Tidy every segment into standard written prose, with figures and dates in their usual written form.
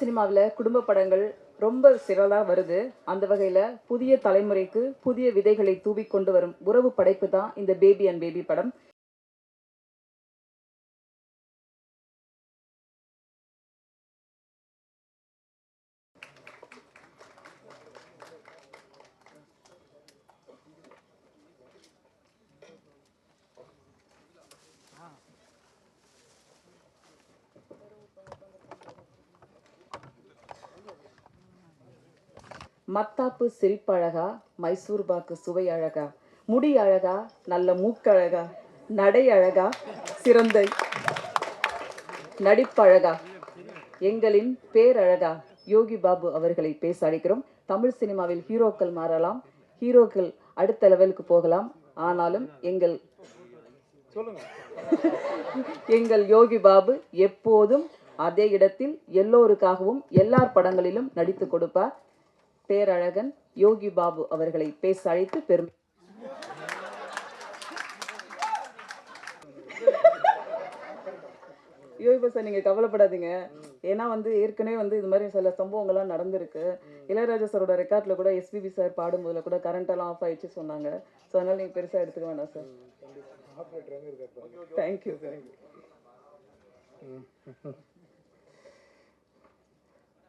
சினிமாவில் குடும்ப படங்கள் ரொம்ப சிறலாக வருது. அந்த வகையில் புதிய தலைமுறைக்கு புதிய விதைகளை தூவி கொண்டு வரும் உறவு படைப்பு தான் இந்த பேபி அண்ட் பேபி படம். மத்தாப்பு சிரிப்பழகா, மைசூர் பாக்கு சுவை அழகா, முடி அழகா, நல்ல மூக்கழகா, நடை அழகா, சிறந்த நடிப்பழகா, எங்களின் பேரழகா யோகி பாபு அவர்களை பேச அழைக்கிறோம். தமிழ் சினிமாவில் ஹீரோக்கள் மாறலாம், ஹீரோக்கள் அடுத்த லெவலுக்கு போகலாம். ஆனாலும் எங்கள் யோகி பாபு எப்போதும் அதே இடத்தில் எல்லோருக்காகவும் எல்லார் படங்களிலும் நடித்து கொடுப்பார். பேரழகன் யோகி பாபு அவர்களை பேச அழைத்து பெருமை. யோகி சார், நீங்க கவலைப்படாதீங்க. ஏன்னா ஏற்கனவே இது மாதிரி சில சம்பவங்கள்லாம் நடந்திருக்கு. இளையராஜா சாரோட ரெக்கார்ட்ல கூட எஸ்பிபி சார் பாடும்போதுல கூட கரண்ட் எல்லாம் ஆஃப் ஆயிடுச்சு சொன்னாங்க. ஸோ அதனால நீங்க பெருசா எடுத்துக்க வேண்டாம் சார். தேங்க்யூ.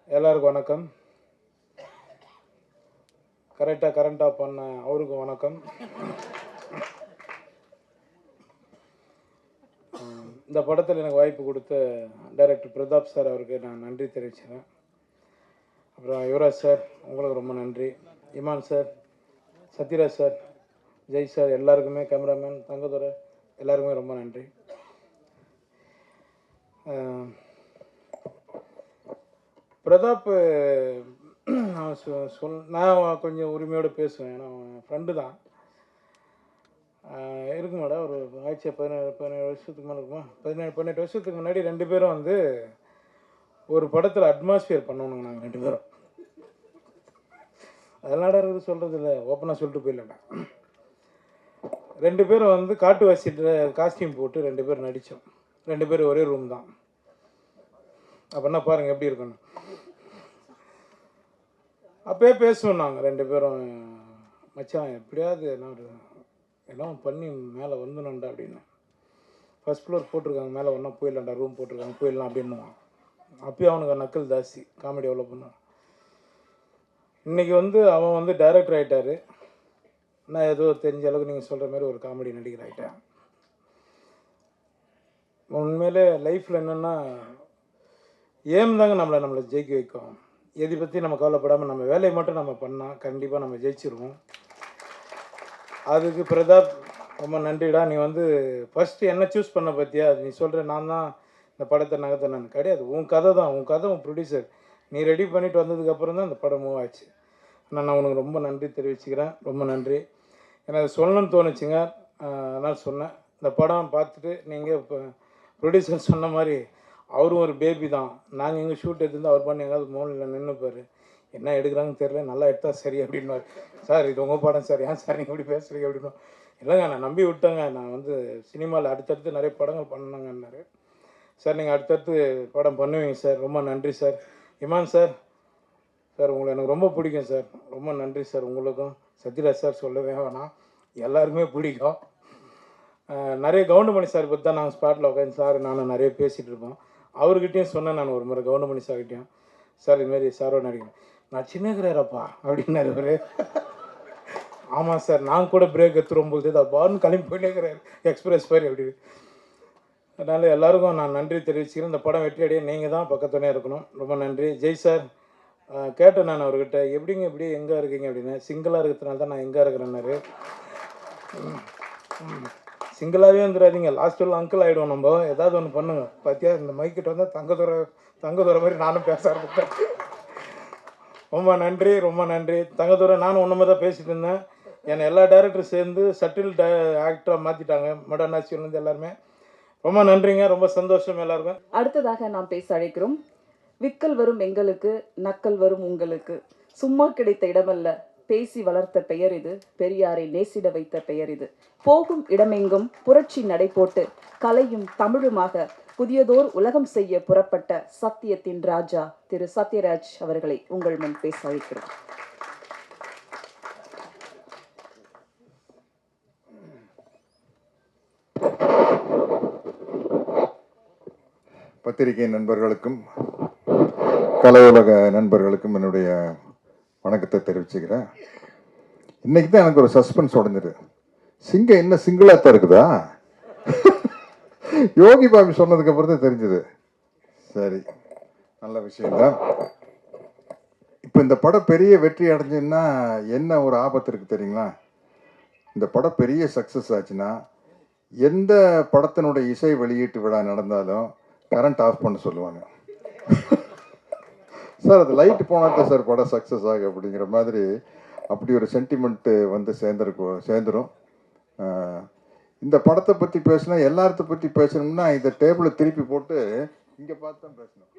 எல்லாருக்கும் வணக்கம். கரெக்டாக கரண்ட் ஆஃப் பண்ண அவருக்கும் வணக்கம். இந்த படத்தில் எனக்கு வாய்ப்பு கொடுத்த டைரக்டர் பிரதாப் சார் அவருக்கு நான் நன்றி தெரிவிச்சுக்கிறேன். அப்புறம் யுவராஜ் சார் உங்களுக்கு ரொம்ப நன்றி. Imman sir, Sathyaraj sir, Jai sir, எல்லாருக்குமே, கேமராமேன் தங்கதுரை எல்லாருக்குமே ரொம்ப நன்றி. பிரதாப் நான் கொஞ்சம் உரிமையோடு பேசுவேன். ஏன்னா ஃப்ரெண்டு தான் இருக்கு மேடம். ஒரு 17 வருஷத்துக்கு மேலே இருக்குமா, 18 வருஷத்துக்கு முன்னாடி 2 பேரும் ஒரு படத்தில் அட்மாஸ்பியர் பண்ணணுங்க. நாங்கள் 2 பேரும் அதனால இருக்குது சொல்கிறது இல்லை, ஓப்பனாக சொல்லிட்டு போயிடலண்ணா. 2 பேரும் காட்டுவாசிட்டு காஸ்டியூம் போட்டு 2 பேர் நடித்தோம். 2 பேர் ஒரே ரூம் தான். அப்படின்னா பாருங்கள் எப்படி இருக்கணும். அப்போயே பேசுவோம் நாங்கள் 2 பேரும், மச்சான் எப்படியாவது எல்லாம் பண்ணி மேலே வந்துடணுண்டா அப்படின்னு. ஃபஸ்ட் ஃப்ளோர் போட்டிருக்காங்க, மேலே ஒன்றா போயிடலாண்டா, ரூம் போட்டிருக்காங்க, போயிடலாம் அப்படின்னுவான். அப்பயும் அவனுக்கு நக்கல் ஜாஸ்தி, காமெடி எவ்வளோ பண்ணுவான். இன்றைக்கி அவன் டைரக்டர் ஆகிட்டார். நான் ஏதோ தெரிஞ்ச அளவுக்கு நீங்கள் சொல்கிற மாதிரி ஒரு காமெடி நடிகர் ஆகிட்டேன். உண்மையிலே லைஃப்பில் என்னென்னா ஏம் தாங்க நம்மளை ஜெயிக்க வைக்கும். எதை பற்றி நம்ம கவலைப்படாமல் நம்ம வேலையை மட்டும் நம்ம பண்ணால் கண்டிப்பாக நம்ம ஜெயிச்சிருவோம். அதுக்கு பிரதாப் ரொம்ப நன்றிடா. நீ ஃபஸ்ட்டு என்ன சூஸ் பண்ண பற்றியா, நீ சொல்கிற நான் தான் இந்த படத்தை நகர்த்தினேன் கிடையாது. உன் கதை தான், உன் கதை, உன் ப்ரொடியூசர் நீ ரெடி பண்ணிவிட்டு வந்ததுக்கப்புறம் தான் இந்த படம் மூவ் ஆச்சு. நான் உனக்கு ரொம்ப நன்றி தெரிவிச்சுக்கிறேன். ரொம்ப நன்றி. எனக்கு சொல்லணும்னு தோணுச்சுங்க, அதனால் சொன்னேன். இந்த படம் பார்த்துட்டு நீங்கள் இப்போ ப்ரொடியூசர் சொன்ன மாதிரி அவரும் ஒரு பேபி தான். நாங்கள் எங்கள் ஷூட் எடுத்துருந்து அவர் பண்ணி எங்காவது மோனில் நின்றுப்பார். என்ன எடுக்கிறாங்கன்னு தெரியல, நல்லா எடுத்தால் சரி அப்படின்வார். சார் இது உங்கள் படம் சார், ஏன் சார் நீங்கள் இப்படி பேசுகிறீங்க அப்படின்னா, இல்லைங்க நான் நம்பி விட்டேங்க, நான் சினிமாவில் அடுத்தடுத்து நிறைய படங்கள் பண்ணாங்கன்னாரு. சார் நீங்கள் அடுத்தடுத்து படம் பண்ணுவீங்க சார், ரொம்ப நன்றி சார். இமான் சார், சார் உங்களை எனக்கு ரொம்ப பிடிக்கும் சார், ரொம்ப நன்றி சார். உங்களுக்கும் சத்யராஜ் சார் சொல்லவே வேணாம், எல்லாருக்குமே பிடிக்கும். நிறைய கவுண்டமணி சார் பற்றி தான் நாங்கள் ஸ்பாட்டில் உட்காந்து சார் நானும் நிறைய பேசிகிட்டு இருப்போம். அவர்கிட்டையும் சொன்னேன் நான் ஒரு முறை கவுண்டமணி சார்கிட்டையும், சார் இதுமாரி சாரோட நடிக்கணும். நான் சின்னகிறாரப்பா அப்படின்னாரு அவர். ஆமாம் சார், நான் கூட பிரேக் எடுத்துரும்போது தான் பாருன்னு கிளம்பி போயிட்டேங்கிறாரு எக்ஸ்பிரஸ் மாதிரி அப்படின்னு. அதனால் எல்லாருக்கும் நான் நன்றி தெரிவிச்சுக்கிறேன். இந்த படம் வெற்றி அடைய நீங்கள் தான் பக்கத்துனே இருக்கணும். ரொம்ப நன்றி. ஜெய் சார், கேட்டேன் நான் அவர்கிட்ட, எப்படிங்க இப்படி எங்கே இருக்கீங்க அப்படின்னு. சிங்கிளாக இருக்கிறதுனால தான் நான் எங்கே இருக்கிறேன்னாரு. சிங்கிளாகவே வந்துடாதீங்க, லாஸ்ட்டில் அங்கிள் ஆகிடுவோம், நம்ம ஏதாவது ஒன்று பண்ணுங்க. பார்த்தியா இந்த மைக்கிட்ட வந்தால் தங்கதுரை மாதிரி நானும் பேச ஆரம்பித்தேன். ரொம்ப நன்றி, ரொம்ப நன்றி தங்கதுரை. நானும் ஒன்று மாதிரி தான் பேசிகிட்டு இருந்தேன். என்னை எல்லா டேரக்டரும் சேர்ந்து சட்டில் ஆக்டராக மாற்றிட்டாங்க, மடானாசியிலேருந்து எல்லாருமே. ரொம்ப நன்றிங்க, ரொம்ப சந்தோஷம் எல்லாருக்கும். அடுத்ததாக நாம் பேச அழைக்கிறோம். விக்கல் வரும் எங்களுக்கு, நக்கல் வரும் உங்களுக்கு, சும்மா கிடைத்த இடமல்ல, பேசி வளர்த்த பெயர் இது, பெரியாரை நேசிட வைத்த பெயர் இது. போகும் இடமெங்கும் புரட்சி நடை போட்டு கலையும் தமிழுமாக புதியதோர் உலகம் செய்ய புறப்பட்ட சத்தியத்தின் ராஜா திரு சத்யராஜ் அவர்களை உங்கள் முன் பேச அழைக்கிறோம். பத்திரிகை நண்பர்களுக்கும் கலை உலக நண்பர்களுக்கும் என்னுடைய வணக்கத்தை தெரிவிச்சுக்கிறேன். இன்னைக்கு தான் எனக்கு ஒரு சஸ்பென்ஸ் உடஞ்சிரு. சிங்கம் என்ன சிங்கிளாத்தான் இருக்குதா? யோகி பாபி சொன்னதுக்கு அப்புறம் தான் தெரிஞ்சது. சரி, நல்ல விஷயம்தான். இப்போ இந்த படம் பெரிய வெற்றி அடைஞ்சுன்னா என்ன ஒரு ஆபத்து இருக்கு தெரியுங்களா? இந்த படம் பெரிய சக்ஸஸ் ஆச்சுன்னா எந்த படத்தினுடைய இசை வெளியீட்டு விழா நடந்தாலும் கரண்ட் ஆஃப் பண்ண சொல்லுவாங்க. சார் அது லைட் போனால் தான் சார் படம் சக்ஸஸ் ஆகும் அப்படிங்கிற மாதிரி அப்படி ஒரு சென்டிமெண்ட்டு வந்து சேர்ந்துடும். இந்த படத்தை பற்றி பேசினா எல்லார்த்த பற்றி பேசணும்னா இந்த டேபிளை திருப்பி போட்டு இங்கே பார்த்து தான் பேசணும்,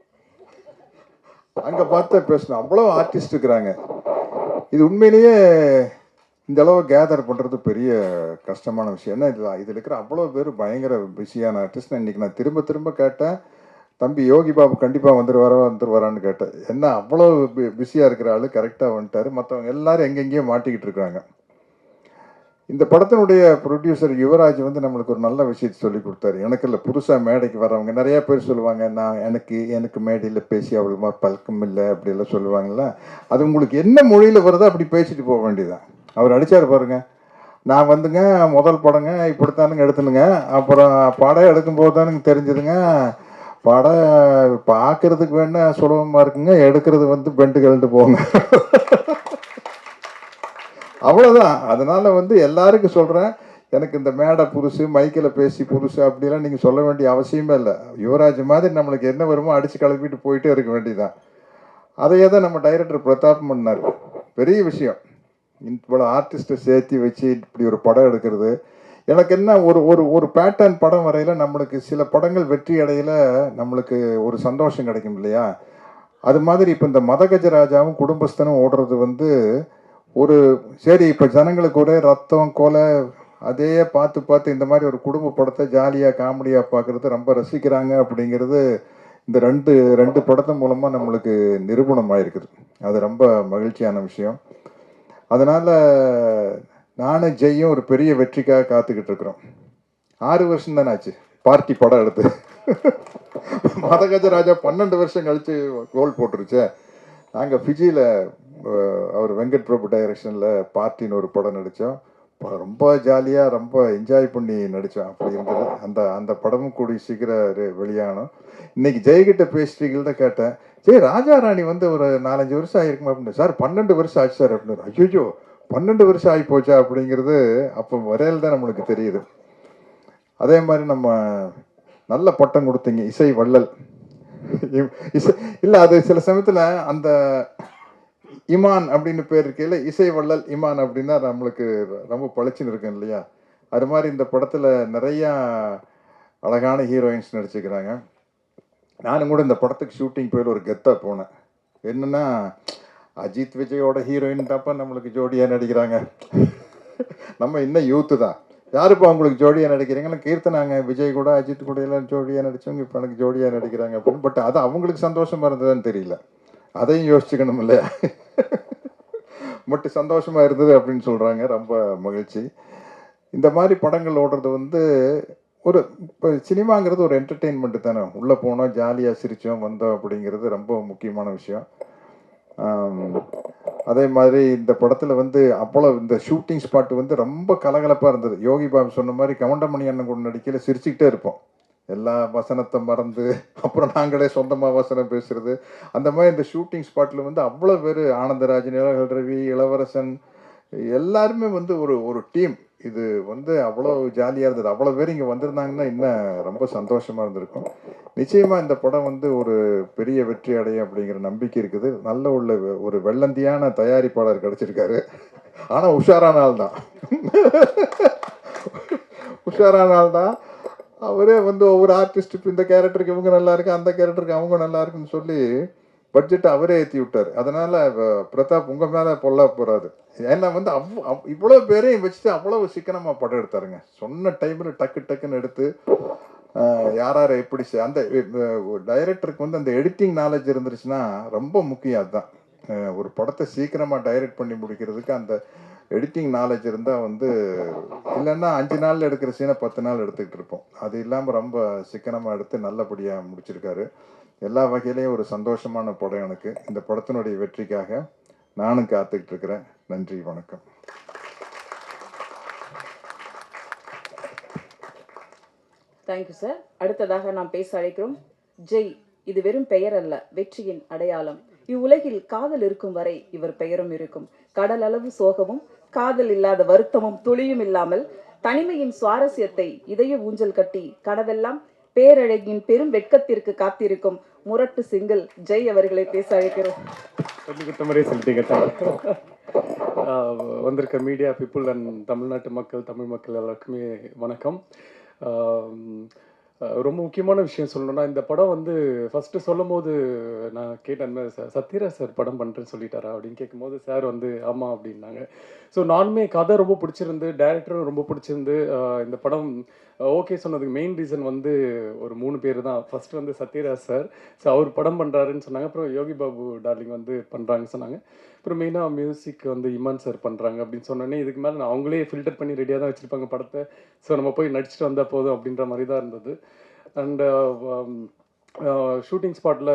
அங்கே பார்த்து தான் பேசணும். அவ்வளோ ஆர்டிஸ்ட் இருக்கிறாங்க. இது உண்மையிலேயே இந்த அளவு கேதர் பண்ணுறது பெரிய கஷ்டமான விஷயம். ஏன்னா இதில் இருக்கிற அவ்வளோ பேர் பயங்கர பிஸியான ஆர்டிஸ்ட். இன்றைக்கி நான் திரும்ப திரும்ப கேட்டேன், தம்பி யோகி பாபு கண்டிப்பாக வந்துருவாரான்னு கேட்டேன். என்ன அவ்வளோ பிஸியாக இருக்கிற ஆள் கரெக்டாக வந்துட்டார். மற்றவங்க எல்லாரும் எங்கெங்கேயோ மாட்டிக்கிட்டு இருக்கிறாங்க. இந்த படத்தினுடைய ப்ரொடியூசர் யுவராஜ் வந்து நம்மளுக்கு ஒரு நல்ல விஷயத்தை சொல்லி கொடுத்தாரு. எனக்கு இல்லை, புதுசாக மேடைக்கு வரவங்க நிறையா பேர் சொல்லுவாங்க, நான் எனக்கு மேடையில் பேசி அவ்வளோமா பழக்கம் இல்லை அப்படியெல்லாம் சொல்லுவாங்கள்ல. அது உங்களுக்கு என்ன மொழியில் வருதோ அப்படி பேசிட்டு போக வேண்டியதான். அவர் அடித்தார் பாருங்க, நான் வந்துங்க முதல் படங்க இப்படித்தானுங்க எடுத்துனுங்க, அப்புறம் படம் எடுக்கும்போது தானுங்க தெரிஞ்சதுங்க, படம் பார்க்கறதுக்கு வேணா சுலபமாக இருக்குங்க, எடுக்கிறது வந்து பெண்டு கழண்டு போங்க. அவ்வளோதான். அதனால வந்து எல்லாருக்கும் சொல்கிறேன், எனக்கு இந்த மேடை புதுசு, மைக்கில் பேசி புதுசு அப்படிலாம் நீங்கள் சொல்ல வேண்டிய அவசியமே இல்லை. யுவராஜ் மாதிரி நம்மளுக்கு என்ன வருமோ அடித்து கிளப்பிட்டு போயிட்டே இருக்க வேண்டியதான். அதையே தான் நம்ம டைரக்டர் பிரதாப் பண்ணார். பெரிய விஷயம். இவ்வளோ ஆர்டிஸ்ட்டை சேர்த்து வச்சு இப்படி ஒரு படம் எடுக்கிறது. எனக்கு என்ன ஒரு ஒரு ஒரு பேட்டர்ன் படம் வரையில் நம்மளுக்கு சில படங்கள் வெற்றி அடையில் நம்மளுக்கு ஒரு சந்தோஷம் கிடைக்கும் இல்லையா? அது மாதிரி இப்போ இந்த மதகஜராஜாவும் குடும்பஸ்தனும் ஓடுறது வந்து ஒரு சரி, இப்போ ஜனங்களுக்கு ஒரே ரத்தம் கொலை அதே பார்த்து பார்த்து இந்த மாதிரி ஒரு குடும்ப படத்தை ஜாலியாக காமெடியாக பார்க்குறது ரொம்ப ரசிக்கிறாங்க அப்படிங்கிறது இந்த ரெண்டு படத்தின் மூலமாக நம்மளுக்கு நிரூபணமாயிருக்குது. அது ரொம்ப மகிழ்ச்சியான விஷயம். அதனால் நானும் ஜெய்யும் ஒரு பெரிய வெற்றிக்காக காத்துக்கிட்டு இருக்கிறோம். 6 வருஷம் தானே ஆச்சு பார்ட்டி படம் எடுத்து. மதகஜராஜா 12 வருஷம் கழித்து கோல் போட்டுருச்சே. நாங்கள் ஃபிஜியில் அவர் வெங்கட் பிரபு டைரக்ஷனில் பார்ட்டின்னு ஒரு படம் நடித்தோம். ரொம்ப ஜாலியாக ரொம்ப என்ஜாய் பண்ணி நடித்தோம். அப்படி இருந்தது. அந்த படமும் கூடி சீக்கிரம் வெளியானோம். இன்னைக்கு ஜெய்கிட்ட பேசிட்டீங்கள்ட்ட கேட்டேன், ஜெய் ராஜா ராணி வந்து ஒரு 4-5 வருஷம் ஆகிருக்குமா அப்படின்னு. சார் 12 வருஷம் ஆச்சு சார் அப்படின்னு. ஐயோ 12 வருஷம் ஆகி போச்சா அப்படிங்கிறது அப்போ வரையில் தான் நம்மளுக்கு தெரியுது. அதே மாதிரி நம்ம நல்ல பட்டம் கொடுத்தீங்க, இசை வள்ளல். இசை இல்லை, அது சில சமயத்தில் அந்த இமான் அப்படின்னு பேர் இருக்கையில் இசை வள்ளல் இமான் அப்படின்னா நம்மளுக்கு ரொம்ப பளிச்சுன்னு இருக்கும் இல்லையா? அது மாதிரி இந்த படத்தில் நிறையா அழகான ஹீரோயின்ஸ் நடிச்சுக்கிறாங்க. நானும் கூட இந்த படத்துக்கு ஷூட்டிங் போய் ஒரு கெத்தாக போனேன். என்னென்னா, அஜித் விஜயோட ஹீரோயின் தாப்பா நம்மளுக்கு ஜோடியாக நடிக்கிறாங்க. நம்ம இன்னும் யூத்து தான். யாருப்பா அவங்களுக்கு ஜோடியாக நடிக்கிறீங்கன்னு கீர்த்தனாங்க. விஜய் கூட அஜித் கூட எல்லாம் ஜோடியாக நடித்தவங்க இப்போ எனக்கு ஜோடியாக நடிக்கிறாங்க அப்படின்னு. பட் அது அவங்களுக்கு சந்தோஷமாக இருந்ததுன்னு தெரியல. அதையும் யோசிச்சுக்கணும் இல்லையா? மட்டும் சந்தோஷமாக இருந்தது அப்படின்னு சொல்கிறாங்க. ரொம்ப மகிழ்ச்சி. இந்த மாதிரி படங்கள் ஓடுறது வந்து ஒரு இப்போ சினிமாங்கிறது ஒரு என்டர்டெயின்மெண்ட்டு தானே. உள்ளே போனோம், ஜாலியாக சிரித்தோம் வந்தோம் அப்படிங்கிறது ரொம்ப முக்கியமான விஷயம். அதே மாதிரி இந்த படத்தில் வந்து அவ்வளோ இந்த ஷூட்டிங் ஸ்பாட் வந்து ரொம்ப கலகலப்பாக இருந்தது. யோகி பாபு சொன்ன மாதிரி கவுண்டமணி அண்ணன் கூட நடிக்கையில் சிரிச்சுக்கிட்டே இருப்போம். எல்லா வசனத்தை மறந்து அப்புறம் நாங்களே சொந்தமாக வசனம் பேசுகிறது. அந்த மாதிரி இந்த ஷூட்டிங் ஸ்பாட்டில் வந்து அவ்வளோ பேர், ஆனந்தராஜ், நிலகல் ரவி, இளவரசன் எல்லாருமே வந்து ஒரு டீம். இது வந்து அவ்வளோ ஜாலியாக இருந்தது. அவ்வளோ பேர் இங்கே வந்திருந்தாங்கன்னா இன்னும் ரொம்ப சந்தோஷமாக இருந்திருக்கும். நிச்சயமாக இந்த படம் வந்து ஒரு பெரிய வெற்றி அடையும் அப்படிங்கிற நம்பிக்கை இருக்குது. நல்ல ஒரு வெள்ளந்தியான தயாரிப்பாளர் கிடச்சிருக்காரு. ஆனால் உஷாரான ஆள் தான். உஷாரான ஆள் தான். அவரே வந்து ஒவ்வொரு ஆர்டிஸ்ட் இப்போ இந்த கேரக்டருக்கு இவங்க நல்லா இருக்கு, அந்த கேரக்டருக்கு அவங்க நல்லா இருக்குன்னு சொல்லி பட்ஜெட்டை அவரே ஏற்றி விட்டார். அதனால் பிரதாப் உங்கள் மேலே பொல்லா போகிறாரு. ஏன்னா வந்து இவ்வளோ பேரையும் வச்சுட்டு அவ்வளோ சிக்கனமாக படம் எடுத்தாருங்க. சொன்ன டைமில் டக்குன்னு எடுத்து யார் யாரை எப்படி அந்த டைரக்டருக்கு வந்து அந்த எடிட்டிங் நாலேஜ் இருந்துருச்சுன்னா ரொம்ப முக்கியம். அதுதான் ஒரு படத்தை சீக்கிரமாக டைரக்ட் பண்ணி முடிக்கிறதுக்கு அந்த எடிட்டிங் நாலேஜ் இருந்தால் வந்து, இல்லைன்னா 5 நாளில் எடுக்கிற சீனை 10 நாள் எடுத்துக்கிட்டு இருப்போம். அது இல்லாமல் ரொம்ப சிக்கனமாக எடுத்து நல்லபடியாக முடிச்சிருக்காரு. எல்லா வகையிலையும் ஒரு சந்தோஷமான படம் எனக்கு. இந்த படத்தினுடைய வெற்றிக்காக நானும் காத்துக்கிட்டு இருக்கிறேன். நன்றி, வணக்கம். Thank you sir. அடுத்ததாக நாம் பேச அழைக்கிறோம் ஜெய். இது வெறும் பெயர் அல்ல, வெற்றியின் அடையாளம். இவ்வுலகில் காதல் இருக்கும் வரை இவர் பெயரும் இருக்கும். கடல் அளவு சோகமும் காதல் இல்லாத வருத்தமும் துளியும் இல்லாமல் தனிமையின் சுவாரஸ்யத்தை இதய ஊஞ்சல் கட்டி கனவெல்லாம் பேரழகின் பெரும் வெட்கத்திற்கு காத்திருக்கும் முரட்டு சிங்கிள் ஜெய் அவர்களை பேச அழைக்கிறோம். வந்திருக்க மீடியா பீப்புள் அண்ட் தமிழ்நாட்டு மக்கள், தமிழ் மக்கள் எல்லாருக்குமே வணக்கம். ரொம்ப முக்கியமான விஷயம் சொல்லணும்னா, இந்த படம் வந்து ஃபஸ்ட்டு சொல்லும் போது நான் கேட்டேன், சத்யராஜ் சார் படம் பண்ணுறேன்னு சொல்லிட்டாரா அப்படின்னு கேட்கும்போது சார் வந்து ஆமாம் அப்படின்னாங்க. ஸோ நானுமே கதை ரொம்ப பிடிச்சிருந்து, டைரக்டரும் ரொம்ப பிடிச்சிருந்து இந்த படம் ஓகே சொன்னதுக்கு மெயின் ரீசன் வந்து ஒரு 3 பேர் தான். ஃபஸ்ட்டு வந்து சத்யராஜ் சார், ஸோ அவர் படம் பண்ணுறாருன்னு சொன்னாங்க. அப்புறம் யோகி பாபு டார்லிங் வந்து பண்ணுறாங்கன்னு சொன்னாங்க. அப்புறம் மெயினாக மியூசிக் வந்து இமான் சார் பண்ணுறாங்க அப்படின்னு சொன்னோன்னே, இதுக்கு மேலே நான் அவங்களே ஃபில்டர் பண்ணி ரெடியாக தான் வச்சுருப்பாங்க படத்தை. ஸோ நம்ம போய் நடிச்சுட்டு வந்தால் போதும் அப்படின்ற மாதிரி தான் இருந்தது. அண்டு ஷூட்டிங் ஸ்பாட்டில்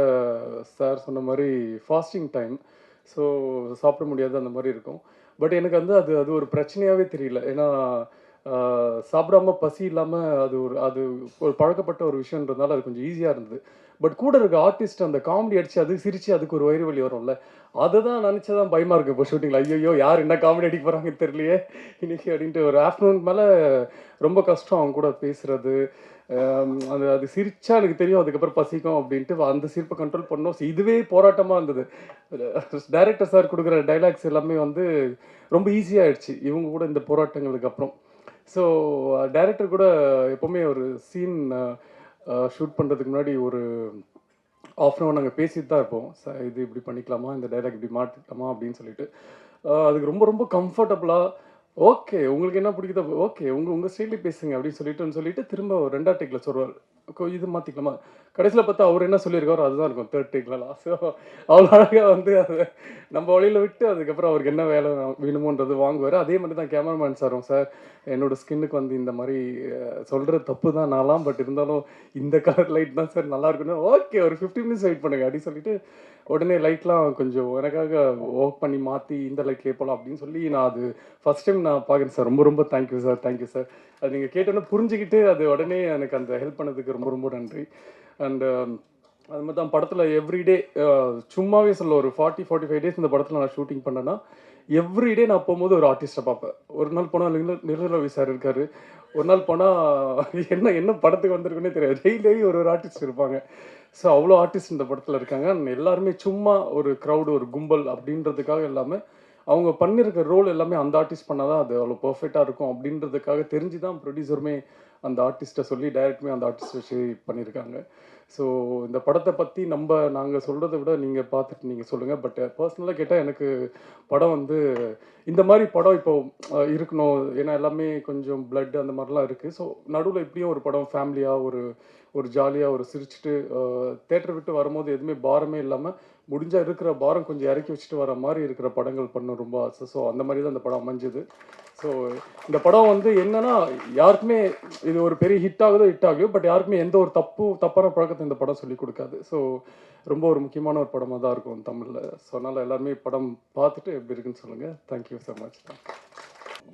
சார் சொன்ன மாதிரி ஃபாஸ்டிங் டைம், ஸோ சாப்பிட முடியாது அந்த மாதிரி இருக்கும். பட் எனக்கு வந்து அது ஒரு பிரச்சனையாகவே தெரியல. ஏன்னா சாப்பிடாம பசி இல்லாமல் அது ஒரு பழக்கப்பட்ட ஒரு விஷயன்றதுனால அது கொஞ்சம் ஈஸியாக இருந்தது. பட் கூட இருக்க ஆர்டிஸ்ட் அந்த காமெடி அடித்து அது சிரித்து அதுக்கு ஒரு வயிறு வலி வரும்ல, அதை தான் நினச்சதான் பயமாக இருக்குது இப்போ ஷூட்டிங்கில். ஐயோ யார் என்ன காமெடி அடிக்க போகிறாங்கன்னு தெரியலையே இன்னைக்கு அப்படின்ட்டு. ஒரு ஆஃப்டர்நூன் மேலே ரொம்ப கஷ்டம் அவங்க கூட பேசுகிறது. அது சிரிச்சா எனக்கு தெரியும் அதுக்கப்புறம் பசிக்கும் அப்படின்ட்டு அந்த சிரிப்பை கண்ட்ரோல் பண்ணோம். இதுவே போராட்டமாக இருந்தது. டைரக்டர் சார் கொடுக்குற டைலாக்ஸ் எல்லாமே வந்து ரொம்ப ஈஸியாகிடுச்சு இவங்க கூட இந்த போராட்டங்களுக்கு அப்புறம். ஸோ டைரக்டர் கூட எப்போவுமே ஒரு சீன் ஷூட் பண்ணுறதுக்கு முன்னாடி ஒரு ஆஃப் அன் ஹவர் நாங்கள் பேசிட்டு தான் இருப்போம். இது இப்படி பண்ணிக்கலாமா, இந்த டைலாக் இப்படி மாற்றிக்கலாமா அப்படின்னு சொல்லிட்டு. அதுக்கு ரொம்ப ரொம்ப கம்ஃபர்டபுளாக ஓகே உங்களுக்கு என்ன பிடிக்குதோ ஓகே உங்கள் ஸ்டைலே பேசுங்க அப்படின்னு சொல்லிட்டு திரும்ப 2ஆவது டேக்கில் சொல்லுவார், இது மாற்றிக்கலாமா. கடைசியில் பார்த்தா அவர் என்ன சொல்லியிருக்காரோ அதுதான் இருக்கும் 3rd டேக்லலாம். ஸோ அவ்வளோ அழகாக வந்து அதை நம்ம வழியில் விட்டு அதுக்கப்புறம் அவருக்கு என்ன வேலை வேணுமோன்றது வாங்குவார். அதே மாதிரி தான் கேமராமேன் சாரும், சார் என்னோடய ஸ்கின்னுக்கு வந்து இந்த மாதிரி சொல்கிற தப்பு தான் நான்லாம், பட் இருந்தாலும் இந்த கலர் லைட் தான் சார் நல்லா இருக்குன்னு. ஓகே ஒரு 15 மினிட்ஸ் வெயிட் பண்ணுங்க அப்படின்னு சொல்லிட்டு உடனே லைட்லாம் கொஞ்சம் எனக்காக ஒர்க் பண்ணி மாற்றி இந்த லைட்லேயே போகலாம் அப்படின்னு சொல்லி நான் அது ஃபஸ்ட் டைம் நான் பார்க்குறேன் சார். ரொம்ப ரொம்ப தேங்க்யூ சார், தேங்க்யூ சார். அது நீங்கள் கேட்டோன்னே புரிஞ்சுக்கிட்டு அது உடனே எனக்கு அந்த ஹெல்ப் பண்ணதுக்கு ரொம்ப ரொம்ப நன்றி. அண்டு அது மாதிரி தான் படத்தில் எவ்ரிடே சும்மாவே சொல்ல ஒரு 40-45 டேஸ் இந்த படத்தில் நான் ஷூட்டிங் பண்ணேன்னா எவ்ரிடே நான் போகும்போது ஒரு ஆர்டிஸ்ட்டை பார்ப்பேன். ஒரு நாள் போனால் நிர்மலவி சார் இருக்கார், ஒரு நாள் போனால் என்ன படத்துக்கு வந்திருக்குன்னே தெரியாது, டெய்லி ஒரு ஆர்டிஸ்ட் இருப்பாங்க. ஸோ அவ்வளோ ஆர்டிஸ்ட் இந்த படத்தில் இருக்காங்க. எல்லாருமே சும்மா ஒரு க்ரௌடு ஒரு கும்பல் அப்படின்றதுக்காக எல்லாமே அவங்க பண்ணியிருக்க ரோல் எல்லாமே அந்த ஆர்டிஸ்ட் பண்ணால் தான் அது அவ்வளோ பர்ஃபெக்டாக இருக்கும் அப்படின்றதுக்காக தெரிஞ்சு தான் ப்ரொடியூசருமே அந்த ஆர்டிஸ்ட்டை சொல்லி டைரக்டுமே அந்த ஆர்டிஸ்ட்டை வச்சு பண்ணியிருக்காங்க. ஸோ இந்த படத்தை பற்றி நாங்கள் சொல்கிறத விட நீங்கள் பார்த்துட்டு நீங்கள் சொல்லுங்கள். பட் பர்சனலாக கேட்டால் எனக்கு படம் வந்து இந்த மாதிரி படம் இப்போ இருக்கணும். ஏன்னா எல்லாமே கொஞ்சம் பிளட் அந்த மாதிரிலாம் இருக்குது. ஸோ நடுவில் இப்படியும் ஒரு படம் ஃபேமிலியாக ஒரு ஜாலியாக ஒரு சிரிச்சுட்டு தேட்டர் விட்டு வரும்போது எதுவுமே பாரமே இல்லாமல் முடிஞ்சால் இருக்கிற பாரம் கொஞ்சம் இறக்கி வச்சுட்டு வர மாதிரி இருக்கிற படங்கள் பண்ண ரொம்ப ஆசை. ஸோ அந்த மாதிரி தான் இந்த படம் அமைஞ்சுது. ஸோ இந்த படம் வந்து என்னன்னா யாருக்குமே இது ஒரு பெரிய ஹிட் ஆகலையோ பட் யாருக்குமே எந்த ஒரு தப்பான பழக்கத்தை இந்த படம் சொல்லி கொடுக்காது. ஸோ ரொம்ப ஒரு முக்கியமான ஒரு படமாக தான் இருக்கும் தமிழில். ஸோ அதனால் எல்லாருமே படம் பார்த்துட்டு எப்படி இருக்குன்னு சொல்லுங்கள். Thank you so much.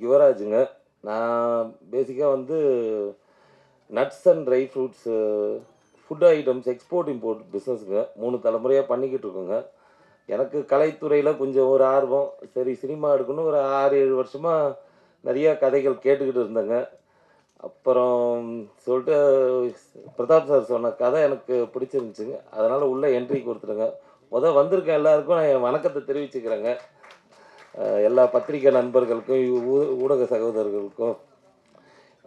யுவராஜுங்க. நான் பேசிக்காக வந்து nuts and dry fruits food items export import பிஸ்னஸுங்க 3 தலைமுறையாக பண்ணிக்கிட்டு இருக்கோங்க. எனக்கு கலைத்துறையில் கொஞ்சம் ஒரு ஆர்வம். சரி சினிமா எடுக்கணும் ஒரு 6-7 வருஷமாக நிறையா கதைகள் கேட்டுக்கிட்டு இருந்தேங்க. அப்புறம் சொல்லிட்டு பிரதாப் சார் சொன்ன கதை எனக்கு பிடிச்சிருந்துச்சுங்க. அதனால் உள்ளே என்ட்ரி கொடுத்துருங்க. வந்திருக்க எல்லாருக்கும் நான் என் வணக்கத்தை தெரிவிச்சுக்கிறேங்க. எல்லா பத்திரிகை நண்பர்களுக்கும் ஊடக சகோதரர்களுக்கும்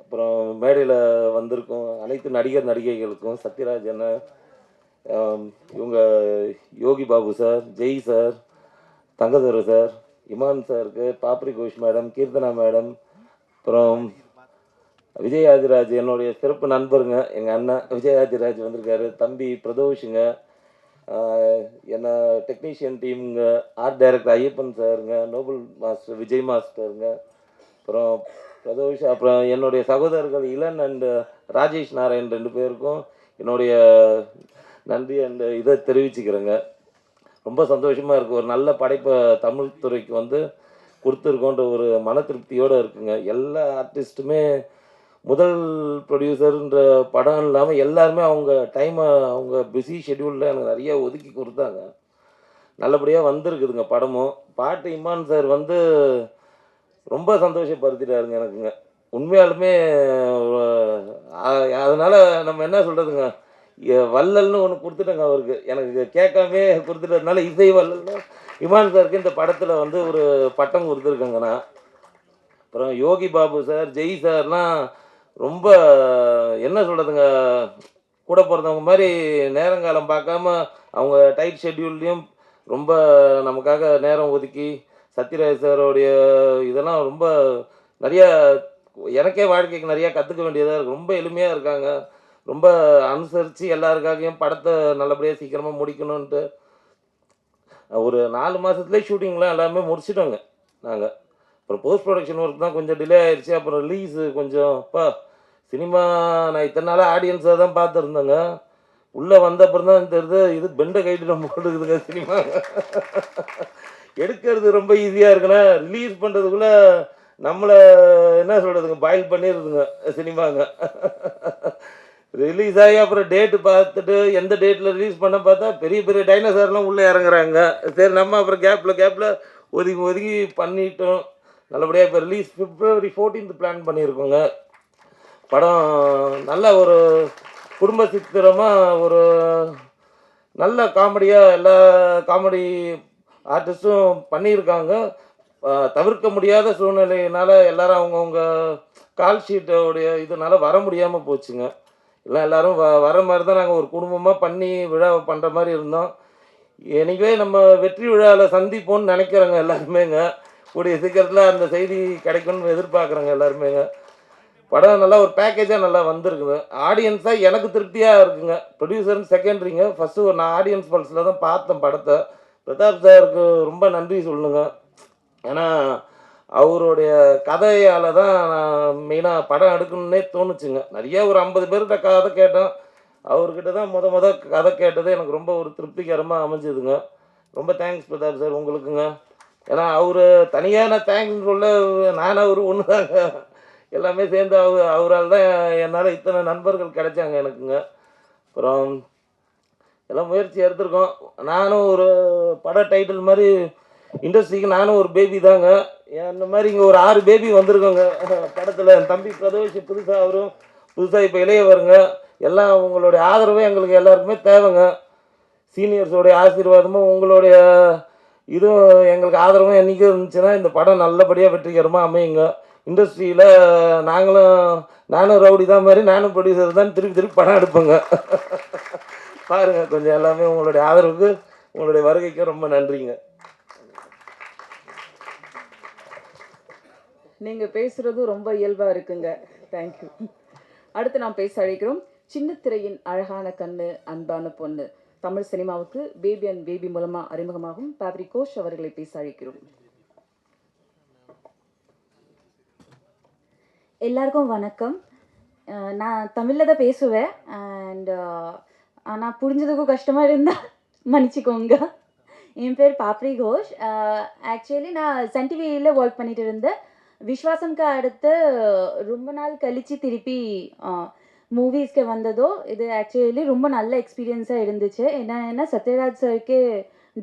அப்புறம் மேடையில் வந்திருக்கும் அனைத்து நடிகர் நடிகைகளுக்கும், சத்யராஜ் அண்ணன், இவங்க Yogi Babu sir, Jai sir, Thangadurai sir, Imman சாருக்கு, பாப்ரி கோஷ் மேடம், கீர்த்தனா மேடம், அப்புறம் விஜய் ஆதிராஜ் என்னுடைய சிறப்பு நண்பருங்க, எங்கள் அண்ணன் விஜய் ஆதிராஜ் வந்திருக்காரு. தம்பி பிரதோஷுங்க, என்ன டெக்னீஷியன் டீமுங்க, ஆர்ட் டைரக்டர் ஐயப்பன் சாருங்க, நோபல் மாஸ்டர் விஜய் மாஸ்டருங்க, அப்புறம் பிரதோஷ், அப்புறம் என்னுடைய சகோதரர்கள் இளன் அண்டு ராஜேஷ் நாராயண் 2 பேருக்கும் என்னுடைய நன்றி அண்டு இதை தெரிவிச்சுக்கிறேங்க. ரொம்ப சந்தோஷமாக இருக்குது. ஒரு நல்ல படைப்பை தமிழ் துறைக்கு வந்து கொடுத்துருக்கோன்ற ஒரு மன திருப்தியோடு இருக்குங்க. எல்லா ஆர்டிஸ்ட்டுமே முதல் ப்ரொடியூசருன்ற படம் இல்லாமல் எல்லாருமே அவங்க டைமை அவங்க பிஸி ஷெட்யூலில் எனக்கு நிறைய ஒதுக்கி கொடுத்தாங்க. நல்லபடியாக வந்திருக்குதுங்க படமும். பாட்டு இமான் சார் வந்து ரொம்ப சந்தோஷப்படுத்திட்டாருங்க எனக்குங்க. உண்மையாலுமே அதனால் நம்ம என்ன சொல்கிறதுங்க, வள்ளல்னு ஒன்று கொடுத்துட்டேங்க அவருக்கு. எனக்கு கேட்காமே கொடுத்துட்டதுனால இசை வள்ளல்னு இமான் சாருக்கு இந்த படத்தில் வந்து ஒரு பட்டம் கொடுத்துருக்கேங்க நான். அப்புறம் யோகி பாபு சார், ஜெய் சார்லாம் ரொம்ப என்ன சொல்கிறதுங்க, கூட பிறந்தவங்க மாதிரி நேரங்காலம் பார்க்காம அவங்க டைட் ஷெட்யூல்லையும் ரொம்ப நமக்காக நேரம் ஒதுக்கி சத்யராஜ் சாரோடைய இதெல்லாம் ரொம்ப நிறையா எனக்கே வாழ்க்கைக்கு நிறையா கற்றுக்க வேண்டியதாக இருக்குது. ரொம்ப எளிமையாக இருக்காங்க. ரொம்ப அனுசரித்து எல்லாருக்காகவும் படத்தை நல்லபடியாக சீக்கிரமாக முடிக்கணுன்ட்டு ஒரு 4 மாதத்துலேயே ஷூட்டிங்லாம் எல்லாமே முடிச்சிட்டோங்க நாங்கள். அப்புறம் போஸ்ட் ப்ரொடக்ஷன் ஒர்க் தான் கொஞ்சம் டிலே ஆயிடுச்சு. அப்புறம் ரிலீஸு கொஞ்சம் சினிமா நான் இத்தனை நாளாக ஆடியன்ஸாக தான் பார்த்துருந்தேங்க. உள்ளே வந்த அப்புறம் தான் தெரியுது இது பெண்டை கைட்டு நம்ம போட்டுக்குதுங்க சினிமா. எடுக்கிறது ரொம்ப ஈஸியாக இருக்குன்னா ரிலீஸ் பண்ணுறதுக்குள்ளே நம்மளை என்ன சொல்கிறதுங்க பாயில் பண்ணிடுதுங்க சினிமாங்க. ரிலீஸ் ஆகி அப்புறம் டேட்டு பார்த்துட்டு எந்த டேட்டில் ரிலீஸ் பண்ண பார்த்தா பெரிய பெரிய டைனோசார்லாம் உள்ளே இறங்குறாங்க. சரி நம்ம அப்புறம் கேப்பில் ஒதுங்கி பண்ணிட்டோம். நல்லபடியாக இப்போ ரிலீஸ் February 14th பிளான் பண்ணியிருக்கோங்க. படம் நல்ல ஒரு குடும்ப சித்திரமாக ஒரு நல்ல காமெடியாக எல்லா காமெடி ஆர்டிஸ்ட்டும் பண்ணியிருக்காங்க. தவிர்க்க முடியாத சூழ்நிலையினால் எல்லோரும் அவங்கவுங்க கால் ஷீட்டோடைய இதனால் வர முடியாமல் போச்சுங்க. எல்லோரும் வர மாதிரி தான் நாங்கள் ஒரு குடும்பமாக பண்ணி விழாவை பண்ணுற மாதிரி இருந்தோம். எனக்கே நம்ம வெற்றி விழாவில் சந்திப்போம்னு நினைக்கிறோங்க எல்லாருமேங்க. கூடிய சீக்கிரத்தில் அந்த செய்தி கிடைக்கும்னு எதிர்பார்க்குறோங்க எல்லாருமேங்க. படம் நல்லா ஒரு பேக்கேஜாக நல்லா வந்திருக்குது. ஆடியன்ஸாக எனக்கு திருப்தியாக இருக்குங்க. ப்ரொடியூசர்னு செகண்டரிங்க. ஃபஸ்ட்டு நான் ஆடியன்ஸ் பல்ஸில் தான் பார்த்தேன் படத்தை. பிரதாப் சாருக்கு ரொம்ப நன்றி சொல்லுங்க. ஏன்னா அவருடைய கதையால் தான் நான் மெயினாக படம் எடுக்கணுன்னே தோணுச்சுங்க. நிறைய ஒரு 50 பேர்கிட்ட கதை கேட்டேன். அவர்கிட்ட தான் முத கதை கேட்டது எனக்கு ரொம்ப ஒரு திருப்திகரமாக அமைஞ்சுதுங்க. ரொம்ப தேங்க்ஸ் பிரதாப் சார் உங்களுக்குங்க. ஏன்னா அவர் தனியான தேங்க்ஸ் சொல்ல நான் அவர் ஒன்று தாங்க. எல்லாமே சேர்ந்து அவரால் தான் என்னால் இத்தனை நண்பர்கள் கிடைச்சாங்க எனக்குங்க. அப்புறம் எல்லாம் முயற்சி எடுத்திருக்கோம். நானும் ஒரு பட டைட்டில் மாதிரி இண்டஸ்ட்ரிக்கு நானும் ஒரு பேபி தாங்க. அந்த மாதிரி இங்கே ஒரு 6 பேபி வந்திருக்கோங்க படத்தில். என் தம்பி பிரதோஷ் புதுசாக அவரும் புதுசாக இப்போ இளையவருங்க. எல்லாம் உங்களுடைய ஆதரவு எங்களுக்கு எல்லாருக்குமே தேவைங்க. சீனியர்ஸோடைய ஆசீர்வாதமும் உங்களுடைய இதுவும் எங்களுக்கு ஆதரவும் என்றைக்கும் இருந்துச்சுன்னா இந்த படம் நல்லபடியாக வெற்றிகரமாக அமையுங்க. இண்டஸ்ட்ரியில் நானும் ரவுடி தான் மாதிரி நானும் ப்ரொடியூசர் தான் திருப்பி படம் எடுப்பேங்க. பாருங்கள் கொஞ்சம் எல்லாமே உங்களுடைய ஆதரவுக்கு உங்களுடைய வருகைக்கு ரொம்ப நன்றிங்க. நீங்கள் பேசுகிறது ரொம்ப இயல்பாக இருக்குங்க. தேங்க்யூ. அடுத்து நாம் பேச அழைக்கிறோம் சின்ன திரையின் அழகான கண்ணு அன்பான பொண்ணு தமிழ் சினிமாவுக்கு பேபி அண்ட் பேபி மூலமாக அறிமுகமாகும் பாப்ரி கோஷ் அவர்களை பேச அழைக்கிறோம். எல்லாருக்கும் வணக்கம். நான் தமிழில் தான் பேசுவேன். அண்ட் ஆனால் புரிஞ்சதுக்கும் கஷ்டமாக இருந்தால் மன்னிச்சிக்கோங்க. என் பேர் பாப்ரி கோஷ். ஆக்சுவலி நான் சன் டிவியில் ஒர்க் பண்ணிட்டு இருந்தேன். விஸ்வாசம்க்கு அடுத்து ரொம்ப நாள் கழித்து திருப்பி மூவிஸ்க்கு வந்ததோ இது ஆக்சுவலி ரொம்ப நல்ல எக்ஸ்பீரியன்ஸாக இருந்துச்சு. ஏன்னா சத்யராஜ் சாருக்கு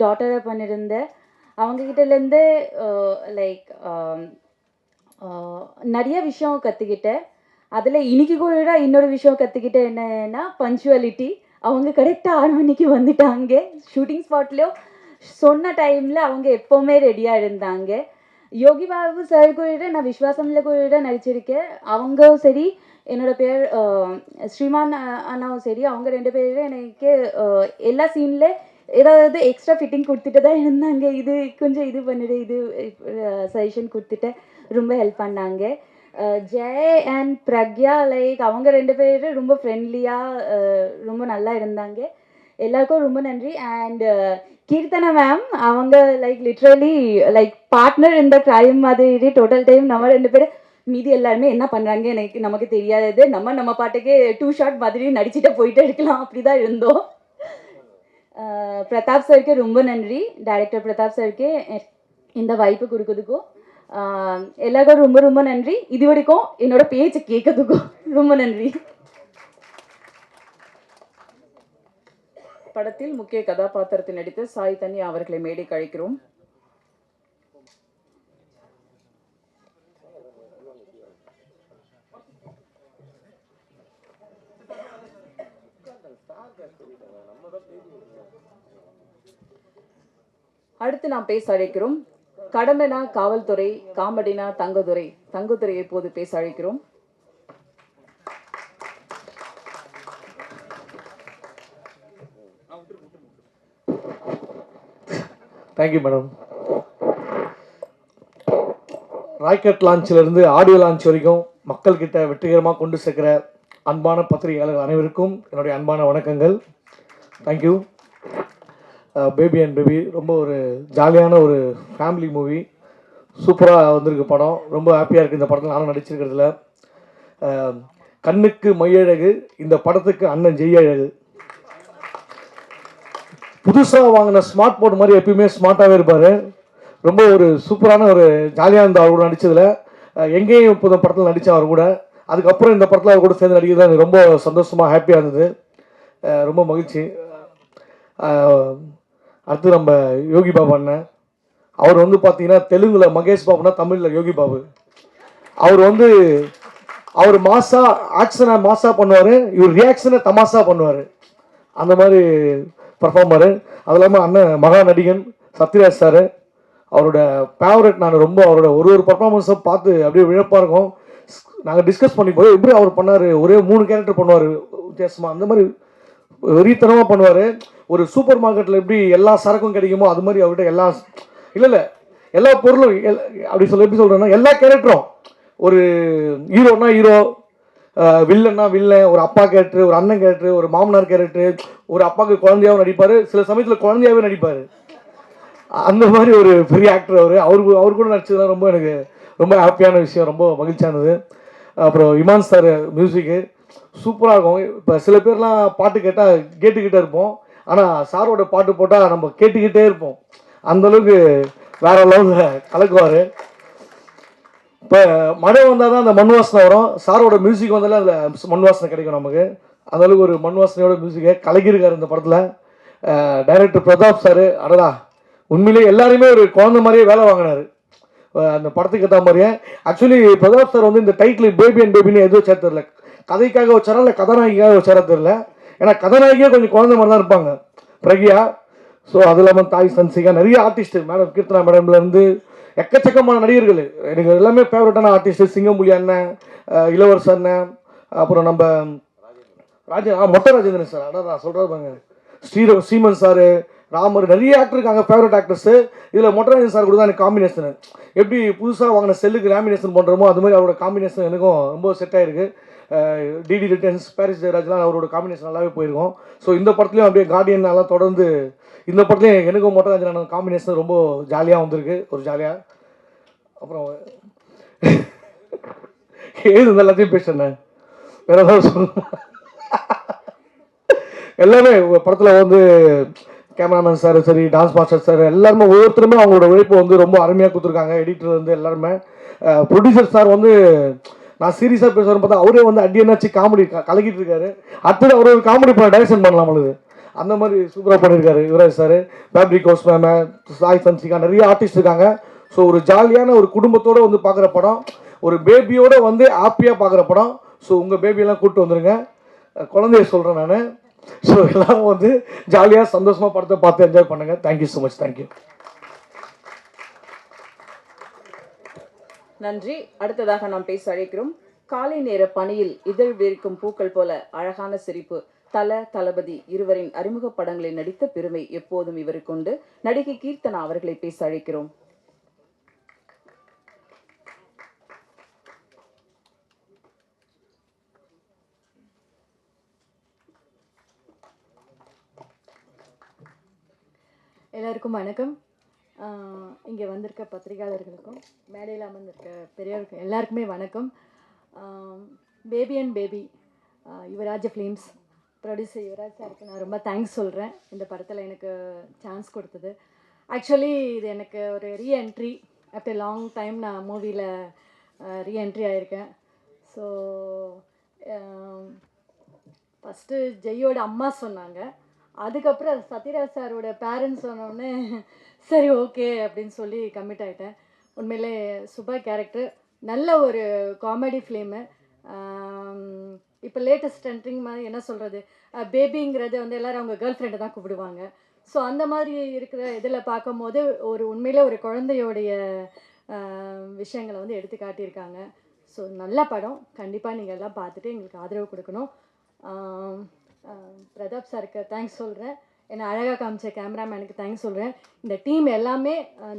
டாட்டராக பண்ணியிருந்தேன். அவங்கக்கிட்டேருந்து லைக் நிறைய விஷயம் கற்றுக்கிட்டேன். அதில் இன்னைக்கு கூட இன்னொரு விஷயம் கற்றுக்கிட்டேன். என்னன்னா பங்க்சுவாலிட்டி. அவங்க கரெக்டாக 6 மணிக்கு வந்துட்டாங்க. ஷூட்டிங் ஸ்பாட்லேயும் சொன்ன டைமில் அவங்க எப்போவுமே ரெடியாக இருந்தாங்க. யோகி பாபு சார் கூட நான் விஸ்வாசமில் கூட நடிச்சிருக்கேன். அவங்களும் சரி, என்னோடய பேர் ஸ்ரீமான் அண்ணாவும் சரி, அவங்க 2 பேரும் எனக்கு எல்லா சீனில் ஏதாவது எக்ஸ்ட்ரா ஃபிட்டிங் கொடுத்துட்டு தான் இருந்தாங்க. இது கொஞ்சம் இது பண்ணிவிடு, இது சஜஷன் கொடுத்துட்டு ரொம்ப ஹெல்ப் பண்ணாங்க. ஜெய் அண்ட் பிரக்யா லைக் அவங்க 2 பேரும் ரொம்ப ஃப்ரெண்ட்லியாக ரொம்ப நல்லா இருந்தாங்க. எல்லாருக்கும் ரொம்ப நன்றி. அண்ட் கீர்த்தனா மேம் அவங்க லைக் லிட்ரலி லைக் பார்ட்னர் இந்த க்ரைம் மாதிரி டோட்டல் டைம் நம்ம 2 பேரும் மீதி எல்லாருமே என்ன பண்ணுறாங்க நமக்கு தெரியாது. நம்ம பாட்டுக்கு 2 ஷாட் மாதிரி நடிச்சுட்டு போயிட்டே இருக்கலாம், அப்படி தான் இருந்தோம். பிரதாப் சருக்கு ரொம்ப நன்றி, டைரக்டர் பிரதாப் சருக்கு இந்த வாய்ப்பு கொடுக்கறதுக்கும். எல்லாருக்கும் ரொம்ப ரொம்ப நன்றி. இது வரைக்கும் என்னோட பேச்சு கேட்கறதுக்கும் ரொம்ப நன்றி. படத்தில் முக்கிய கதாபாத்திரத்தில் நடித்த சாய் தன்யா அவர்களை மேடைக்கு அழைக்கிறோம். அடுத்து நாம் பேச அழைக்கிறோம். கடமைனா காவல்துறை, காமெடினா தங்கதுரை. தங்கதுரையை இப்போது பேச அழைக்கிறோம். Thank you madam. ராக்கெட் லான்ச்சிலிருந்து ஆடியோ லான்ச் வரைக்கும் மக்கள்கிட்ட வெற்றிகரமாக கொண்டு சேர்க்கிற அன்பான பத்திரிகையாளர்கள் அனைவருக்கும் என்னுடைய அன்பான வணக்கங்கள். தேங்க்யூ. பேபி அண்ட் பேபி ரொம்ப ஒரு ஜாலியான ஒரு ஃபேமிலி மூவி, சூப்பராக வந்திருக்கு படம். ரொம்ப ஹாப்பியாக இருக்குது இந்த படத்தில் நானும் நடிச்சிருக்கிறதுல. கண்ணுக்கு மையழகு, இந்த படத்துக்கு அண்ணன் ஜெய்யழகு. புதுசாக வாங்கின ஸ்மார்ட் போர்ட் மாதிரி எப்பயுமே ஸ்மார்ட்டாகவே இருப்பார். ரொம்ப ஒரு சூப்பரான ஒரு ஜாலியாக இருந்த அவர் கூட நடித்ததில். எங்கேயும் இப்போ இந்த படத்தில் நடித்தேன் அவர் கூட. அதுக்கப்புறம் இந்த படத்தில் அவர் கூட சேர்ந்து நடிக்கிறது எனக்கு ரொம்ப சந்தோஷமாக ஹாப்பியாக இருந்தது. ரொம்ப மகிழ்ச்சி. அடுத்து நம்ம யோகி பாபு அண்ணன், அவர் வந்து பார்த்தீங்கன்னா தெலுங்கில் மகேஷ் பாபுனா தமிழில் யோகி பாபு. அவர் மாசா ஆக்ஷனை மாசா பண்ணுவார், இவர் ரியாக்ஷனை தமாசா பண்ணுவார். அந்த மாதிரி பர்ஃபார்மரு. அது இல்லாமல் அண்ணன் மகா நடிகன் சத்யராஜ் சார், அவரோட ஃபேவரட். நான் ரொம்ப அவரோட ஒரு பர்ஃபார்மன்ஸை பார்த்து அப்படியே விழப்பாக இருக்கும். நாங்கள் டிஸ்கஸ் பண்ணி போய் எப்படி அவர் பண்ணார், ஒரே 3 கேரக்டர் பண்ணுவார் வித்தியாசமாக. அந்த மாதிரி வெறித்தனமாக பண்ணுவார். ஒரு சூப்பர் மார்க்கெட்டில் எப்படி எல்லா சரக்கும் கிடைக்குமோ அது மாதிரி அவர்கிட்ட எல்லா பொருளும் அப்படி எப்படி சொல்கிறேன்னா எல்லா கேரக்டரும், ஒரு ஹீரோனா ஹீரோ, வில்லன்னா வில்லன், ஒரு அப்பா கேரக்டர், ஒரு அண்ணன் கேரக்டர், ஒரு மாமனார் கேரக்டர், ஒரு அப்பாவுக்கு குழந்தையாகவும் நடிப்பார், சில சமயத்தில் குழந்தையாகவே நடிப்பார். அந்த மாதிரி ஒரு பெரிய ஆக்டர் அவர் கூட நடிச்சதுலாம் ரொம்ப எனக்கு ரொம்ப ஹாப்பியான விஷயம், ரொம்ப மகிழ்ச்சியானது. அப்புறம் இமான் சார் மியூசிக்கு சூப்பராக இருக்கும். இப்போ சில பேர்லாம் பாட்டு கேட்டால் கேட்டுக்கிட்டே இருப்போம், ஆனால் சாரோட பாட்டு போட்டால் நம்ம கேட்டுக்கிட்டே இருப்போம். அந்தளவுக்கு வேறு லெவலில் கலக்குவார். இப்போ மழை வந்தால் தான் அந்த மண் வாசனை வரும், சாரோட மியூசிக் வந்தாலே அதில் மண் வாசனை கிடைக்கும் நமக்கு. அந்தளவுக்கு ஒரு மண் வாசனையோட மியூசிக்கை கலக்கியிருக்காரு இந்த படத்தில். டைரக்டர் பிரதாப் சார், அடடா உண்மையிலேயே எல்லாருமே ஒரு குழந்தை மாதிரியே வேலை வாங்கினார் அந்த படத்துக்கு ஏற்ற மாதிரியே. ஆக்சுவலி பிரதாப் சார் வந்து இந்த டைட்டில் பேபி அண்ட் பேபின்னு எதுவும் வச்சா தெரியல, கதைக்காக வச்சாரா இல்லை கதாநாயகிக்காக வச்சாரா தெரியல. ஏன்னா கதாநாயகியே கொஞ்சம் குழந்தை மாதிரி தான் இருப்பாங்க பிரக்யா. ஸோ அது இல்லாமல் தாய் சன்சிகா, நிறைய ஆர்டிஸ்ட்டு, மேடம் கீர்த்தனா மேடம்லேருந்து எக்கச்சக்கமான நடிகர்கள், எனக்கு எல்லாமே ஃபேவரட்டான ஆர்டிஸ்ட்டு. சிங்கம்புலி அண்ணன், இளவரசர் அண்ணன், அப்புறம் நம்ம மொட்டை ராஜேந்திரன் சார், அதான் நான் சொல்கிறது பாருங்க, ஸ்ரீமன் சார், ராமர், நிறைய ஆக்டர் இருக்காங்க ஃபேவரட் ஆக்டர்ஸு. இதில் மொட்டை ராஜேந்திரன் சார் கூட தான் எனக்கு காம்பினேஷன். எப்படி புதுசாக வாங்கின செல்லுக்கு லேமினேஷன் பண்ணுறோமோ அது மாதிரி அவரோட காம்பினேஷன் எனக்கும் ரொம்ப செட் ஆகிருக்கு. டிடி ரிட்டர்ன்ஸ், பாரிஸ் ஜெயராஜ்லாம் அவரோட காம்பினேஷன் நல்லாவே போயிருக்கும். ஸோ இந்த படத்துலையும் அப்படியே கார்டியன் எல்லாம் தொடர்ந்து இந்த படத்துலையும் எனக்கும் மொட்டை ராஜேந்திரன் காம்பினேஷன் ரொம்ப ஜாலியாக வந்திருக்கு, ஒரு ஜாலியாக. அப்புறம் எழுது எல்லாத்தையும் பேசுனேன், வேற ஏதாவது சொல்லணும். எல்லாமே படத்தில் வந்து கேமராமேன் சார் சரி, டான்ஸ் மாஸ்டர் சார், எல்லாருமே ஒவ்வொருத்தருமே அவங்களோட உழைப்பு வந்து ரொம்ப அருமையாக கொடுத்துருக்காங்க. எடிட்டர் வந்து எல்லாருமே. ப்ரொடியூசர் சார் வந்து நான் சீரியஸாக பேசுகிறேன்னு பார்த்தா அவரே வந்து அடியனாச்சு காமெடி கலக்கிட்டு இருக்காரு. அடுத்தது அவர் ஒரு காமெடி பண்ண டைரக்ஷன் பண்ணலாம் நம்மளுது, அந்த மாதிரி சூப்பராக பண்ணியிருக்காரு Yuvaraj sir. Fabric house ma'am, Sai Sanshika, நிறைய ஆர்டிஸ்ட் இருக்காங்க. ஸோ ஒரு ஜாலியான ஒரு குடும்பத்தோடு வந்து பார்க்குற படம், ஒரு பேபியோடு வந்து ஹாப்பியாக பார்க்குற படம். ஸோ உங்கள் பேபியெல்லாம் கூப்பிட்டு வந்துடுங்க, குழந்தைய சொல்கிறேன் நான். ஸோ எல்லாரும் வந்து ஜாலியாக சந்தோஷமாக படத்தை பார்த்து என்ஜாய் பண்ணுங்கள். Thank you so much. தேங்க்யூ. நன்றி. அடுத்ததாக நாம் பேச அழைக்கிறோம். காலை நேர பணியில் இதழ் விரிக்கும் பூக்கள் போல அழகான சிரிப்பு, தளபதி இருவரின் அறிமுக படங்களில் நடித்த பெருமை எப்போதும் இவருக்கு உண்டு. நடிகை கீர்த்தனா அவர்களை பேச அழைக்கிறோம். எல்லாருக்கும் வணக்கம். இங்கே வந்திருக்க பத்திரிகையாளர்களுக்கும் மேடையில் அமர்ந்திருக்க பெரியவர்கள் எல்லாருக்குமே வணக்கம். Baby and Baby Yuvraj Films producer Yuvraj சாருக்கு நான் ரொம்ப தேங்க்ஸ் சொல்கிறேன் இந்த படத்தில் எனக்கு சான்ஸ் கொடுத்தது. ஆக்சுவலி இது எனக்கு ஒரு ரீஎன்ட்ரி ஆஃப்டர் லாங் டைம் நான் மூவியில் ரீஎன்ட்ரி ஆகியிருக்கேன். ஸோ ஃபஸ்ட்டு ஜெய்யோட அம்மா சொன்னாங்க, அதுக்கப்புறம் சத்யராஜ் சாரோட பேரண்ட்ஸ் சொன்னோடனே சரி ஓகே அப்படின்னு சொல்லி கமிட் ஆகிட்டேன். உண்மையிலே சூப்பர் கேரக்டர், நல்ல ஒரு காமெடி ஃபிலிமு. இப்போ லேட்டஸ்ட் ட்ரெண்டிங் மாதிரி என்ன சொல்கிறது, பேபிங்கிறது வந்து எல்லோரும் அவங்க கேர்ள் ஃப்ரெண்டை தான் கூப்பிடுவாங்க. ஸோ அந்த மாதிரி இருக்கிற இதில் பார்க்கும்போது ஒரு உண்மையிலே ஒரு குழந்தையோடைய விஷயங்களை வந்து எடுத்து காட்டியிருக்காங்க. ஸோ நல்ல படம், கண்டிப்பாக நீங்கள் எல்லாம் பார்த்துட்டு எங்களுக்கு ஆதரவு கொடுக்கணும். பிரதாப் சாருக்கு தேங்க்ஸ் சொல்கிறேன், என்னை அழகாக காமிச்ச கேமராமேனுக்கு தேங்க்ஸ் சொல்கிறேன். இந்த டீம் எல்லாமே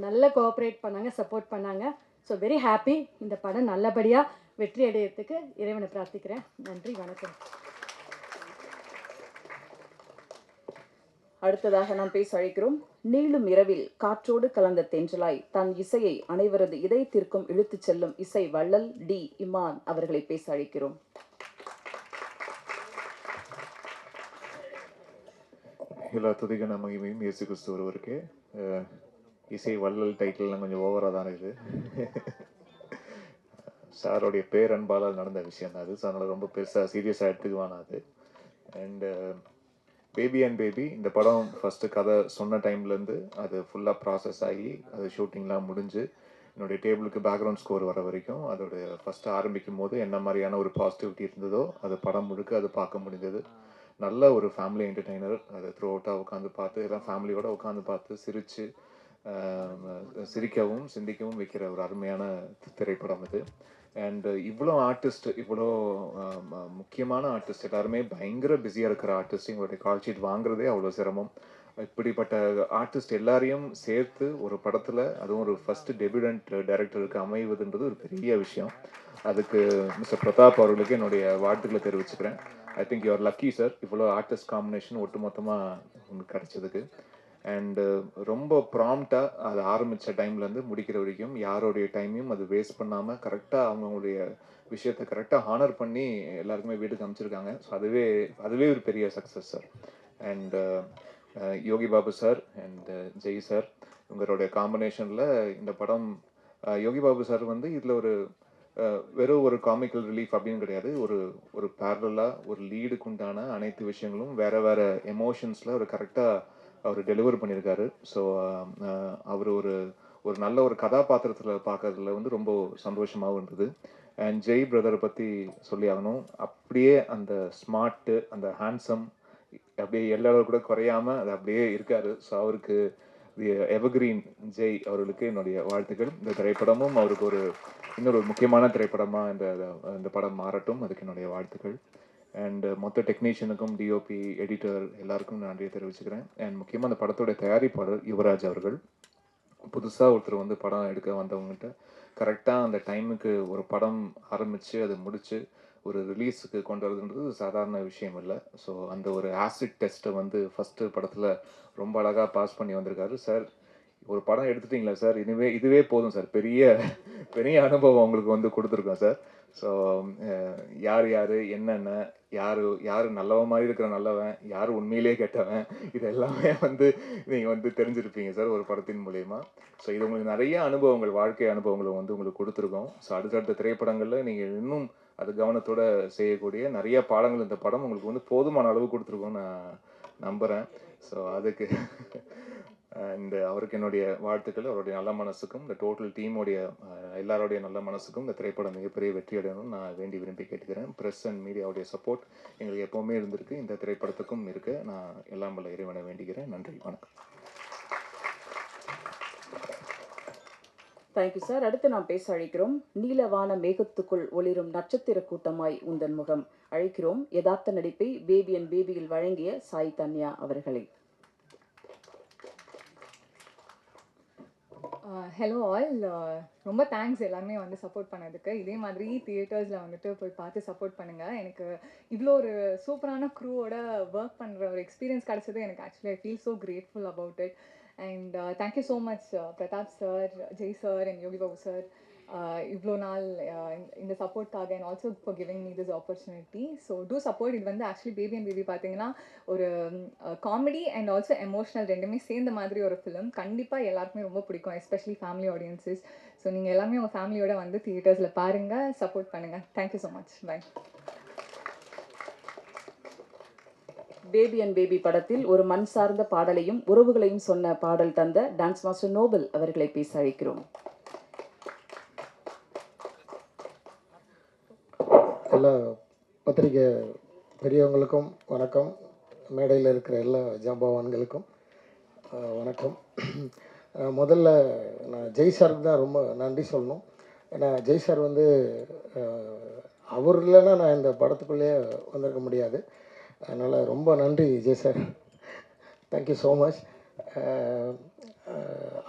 நல்ல கோஆப்ரேட் பண்ணாங்க, சப்போர்ட் பண்ணாங்க. So very happy. இந்த படம் நல்லபடியாக வெற்றி அடையிறதுக்கு இறைவனை பிரார்த்திக்கிறேன். நன்றி, வணக்கம். அடுத்ததாக நாம் பேச அழைக்கிறோம். நீளும் இரவில் காற்றோடு கலந்த தென்றலாய் தன் இசையை அனைவரது இதயத்திற்கும் இழுத்துச் செல்லும் இசை வள்ளல் டி இமான் அவர்களை பேச அழைக்கிறோம். எல்லா துதிகன மகிமையும் இயேசு கிறிஸ்து ஒருவருக்கு. இசை வள்ளல் டைட்டில்லாம் கொஞ்சம் ஓவராக தானே இது. சாரோடைய பேரன்பால் நடந்த விஷயம் தான் அது. ஸோ அதனால் ரொம்ப பெருசாக சீரியஸாக எடுத்துக்குவானா அது. அண்டு பேபி அண்ட் பேபி இந்த படம் ஃபஸ்ட்டு கதை சொன்ன டைம்லேருந்து அது ஃபுல்லாக ப்ராசஸ் ஆகி அது ஷூட்டிங்லாம் முடிஞ்சு என்னுடைய டேபிளுக்கு பேக்ரவுண்ட் ஸ்கோர் வர வரைக்கும் அதோடைய ஃபஸ்ட்டு ஆரம்பிக்கும் போது என்ன மாதிரியான ஒரு பாசிட்டிவிட்டி இருந்ததோ அது படம் முழுக்க அது பார்க்க முடிஞ்சது. நல்ல ஒரு ஃபேமிலி என்டர்டெய்னர். அது த்ரூ அவுட்டாக உட்காந்து பார்த்து எல்லாம் ஃபேமிலியோடு உட்காந்து பார்த்து சிரித்து சிரிக்கவும் சிந்திக்கவும் வைக்கிற ஒரு அருமையான திரைப்படம் இது. அண்டு இவ்வளோ ஆர்டிஸ்ட், இவ்வளோ முக்கியமான ஆர்டிஸ்ட் எல்லாருமே பயங்கர பிஸியாக இருக்கிற ஆர்டிஸ்ட், எங்களுடைய கால் ஷீட் வாங்குறதே அவ்வளோ சிரமம். இப்படிப்பட்ட ஆர்டிஸ்ட் எல்லாரையும் சேர்த்து ஒரு படத்தில், அதுவும் ஒரு ஃபஸ்ட்டு டெபியூடன்ட் டைரக்டருக்கு அமைவதுன்றது ஒரு பெரிய விஷயம். அதுக்கு மிஸ்டர் பிரதாப் அவர்களுக்கு என்னுடைய வாழ்த்துக்களை தெரிவிச்சுக்கிறேன். I think you're lucky sir, இவ்வளோ ஆர்டிஸ்ட் காம்பினேஷன் ஒட்டு மொத்தமாக உங்களுக்கு கிடைச்சதுக்கு. அண்டு ரொம்ப ப்ராம்ப்டாக அது ஆரம்பித்த டைம்லேருந்து முடிக்கிற வரைக்கும் யாரோடைய டைமையும் அது வேஸ்ட் பண்ணாமல் கரெக்டாக அவங்களுடைய விஷயத்தை கரெக்டாக ஹானர் பண்ணி எல்லாருக்குமே வீட்டுக்கு அமைச்சிருக்காங்க. ஸோ அதுவே ஒரு பெரிய success sir. And Yogi Babu sir and Jai sir இவங்களுடைய காம்பினேஷனில் இந்த படம், யோகி பாபு சார் வந்து இதில் ஒரு வெறும் ஒரு காமிக்கல் ரிலீஃப் அப்படின்னு கிடையாது, ஒரு பேரலாக ஒரு லீடுக்கு உண்டான அனைத்து விஷயங்களும் வேறு வேறு எமோஷன்ஸில் ஒரு கரெக்டாக அவர் டெலிவர் பண்ணியிருக்காரு. ஸோ அவர் ஒரு நல்ல ஒரு கதாபாத்திரத்தில் பார்க்கறதுல வந்து ரொம்ப சந்தோஷமாகவும் இருந்தது. அண்ட் ஜெய் பிரதரை பற்றி சொல்லி ஆகணும். அப்படியே அந்த ஸ்மார்ட்டு, அந்த ஹேண்ட்ஸம் அப்படியே எல்லாரும் கூட குறையாமல் அது அப்படியே இருக்கார். ஸோ அவருக்கு எவர்கிரீன் ஜெய் அவர்களுக்கு என்னுடைய வாழ்த்துக்கள். இந்த திரைப்படமும் அவருக்கு இன்னொரு முக்கியமான திரைப்படமாக இந்த படம் மாறட்டும், அதுக்கு என்னுடைய வாழ்த்துக்கள். அண்ட் மொத்த டெக்னீஷியனுக்கும், டிஓபி, எடிட்டர் எல்லாருக்கும் நன்றியை தெரிவிச்சுக்கிறேன். அண்ட் முக்கியமாக அந்த படத்தோடைய தயாரிப்பாளர் யுவராஜ் அவர்கள், புதுசாக ஒருத்தர் வந்து படம் எடுக்க வந்தவங்ககிட்ட கரெக்டாக அந்த டைமுக்கு ஒரு படம் ஆரம்பித்து அது முடித்து ஒரு ரிலீஸுக்கு கொண்டு வரதுன்றது சாதாரண விஷயம் இல்லை. ஸோ அந்த ஒரு ஆசிட் டெஸ்ட்டை வந்து ஃபஸ்ட்டு படத்தில் ரொம்ப அழகாக பாஸ் பண்ணி வந்திருக்காரு சார். ஒரு படம் எடுத்துட்டிங்களா சார், இதுவே போதும் சார், பெரிய அனுபவம் உங்களுக்கு வந்து கொடுத்துருக்கோம் சார். ஸோ யார் என்னென்ன, யார் நல்லவன் மாதிரி இருக்கிற நல்லவன், யார் உண்மையிலே கெட்டவன், இது எல்லாமே வந்து நீங்கள் வந்து தெரிஞ்சிருப்பீங்க சார் ஒரு படத்தின் மூலயமா. ஸோ இது உங்களுக்கு நிறைய அனுபவங்கள், வாழ்க்கை அனுபவங்களை வந்து உங்களுக்கு கொடுத்துருக்கோம். ஸோ அடுத்தடுத்த திரைப்படங்களில் நீங்கள் இன்னும் அது கவனத்தோடு செய்யக்கூடிய நிறைய பாடங்கள் இந்த படம் உங்களுக்கு வந்து போதுமான அளவு கொடுத்துருக்கோன்னு நான் நம்புகிறேன். ஸோ அதுக்கு அண்ட் அவருக்கு என்னுடைய வாழ்த்துக்கள். அவருடைய நல்ல மனசுக்கும் இந்த டோட்டல் டீமுடைய எல்லாருடைய நல்ல மனசுக்கும் இந்த திரைப்படம் மிகப்பெரிய வெற்றி அடையணும்னு நான் விரும்பி கேட்டுக்கிறேன். ப்ரெஸ் அண்ட் மீடியாவுடைய சப்போர்ட் எங்களுக்கு எப்போவுமே இருந்திருக்கு, இந்த திரைப்படத்துக்கும் இருக்கு. நான் எல்லாம் வல்ல இறைவனை வேண்டிக்கிறேன். நன்றி, வணக்கம். Thank you sir. அடுத்து நாம் பேச அழைக்கிறோம். நீலவான மேகத்துக்குள் ஒளிரும் நட்சத்திர கூட்டமாய் உந்தன் முகம். அழைக்கிறோம் யதார்த்த நடிப்பை பேபி அண்ட் பேபியில் வழங்கிய சாய் தன்யா அவர்களை. ஹலோ ஆல், ரொம்ப தேங்க்ஸ் எல்லாருமே வந்து சப்போர்ட் பண்ணதுக்கு. இதே மாதிரி தியேட்டர்ஸில் வந்துட்டு போய் பார்த்து சப்போர்ட் பண்ணுங்கள். எனக்கு இவ்வளோ ஒரு சூப்பரான க்ரூவோட ஒர்க் பண்ணுற ஒரு எக்ஸ்பீரியன்ஸ் கிடச்சது எனக்கு actually I feel so grateful about it. And thank you so much Prathap sir, Jai sir and Yogi Babu sir, இவ்வளோ நாள் இந்த சப்போர்ட்காக and also for giving me this opportunity. So to support. இது வந்து ஆக்சுவலி பேபி அண்ட் பேபி பார்த்தீங்கன்னா ஒரு காமெடி அண்ட் ஆல்சோ எமோஷனல் ரெண்டுமே சேர்ந்த மாதிரி ஒரு ஃபிலிம். கண்டிப்பாக எல்லாருக்குமே ரொம்ப பிடிக்கும், எஸ்பெஷலி ஃபேமிலி ஆடியன்ஸஸ். ஸோ நீங்கள் எல்லாமே உங்கள் ஃபேமிலியோட வந்து தியேட்டர்ஸில் பாருங்கள், சப்போர்ட் பண்ணுங்கள். Thank you so much. Bye. Baby and Baby படத்தில் ஒரு மண் சார்ந்த பாடலையும் உறவுகளையும் சொன்ன பாடல் தந்த டான்ஸ் மாஸ்டர் நோபல் அவர்களை பேச அழைக்கிறோம். எல்லா பத்திரிகை பெரியவங்களுக்கும் வணக்கம், மேடையில் இருக்கிற எல்லா ஜாம்பவான்களுக்கும் வணக்கம். முதல்ல நான் ஜெய் சாருக்கு தான் ரொம்ப நன்றி சொல்லணும். ஏன்னா ஜெய் சார் வந்து அவர் இல்லைன்னா நான் இந்த படத்துக்குள்ளேயே வந்திருக்க முடியாது. அதனால் ரொம்ப நன்றி Jai sir, thank you so much.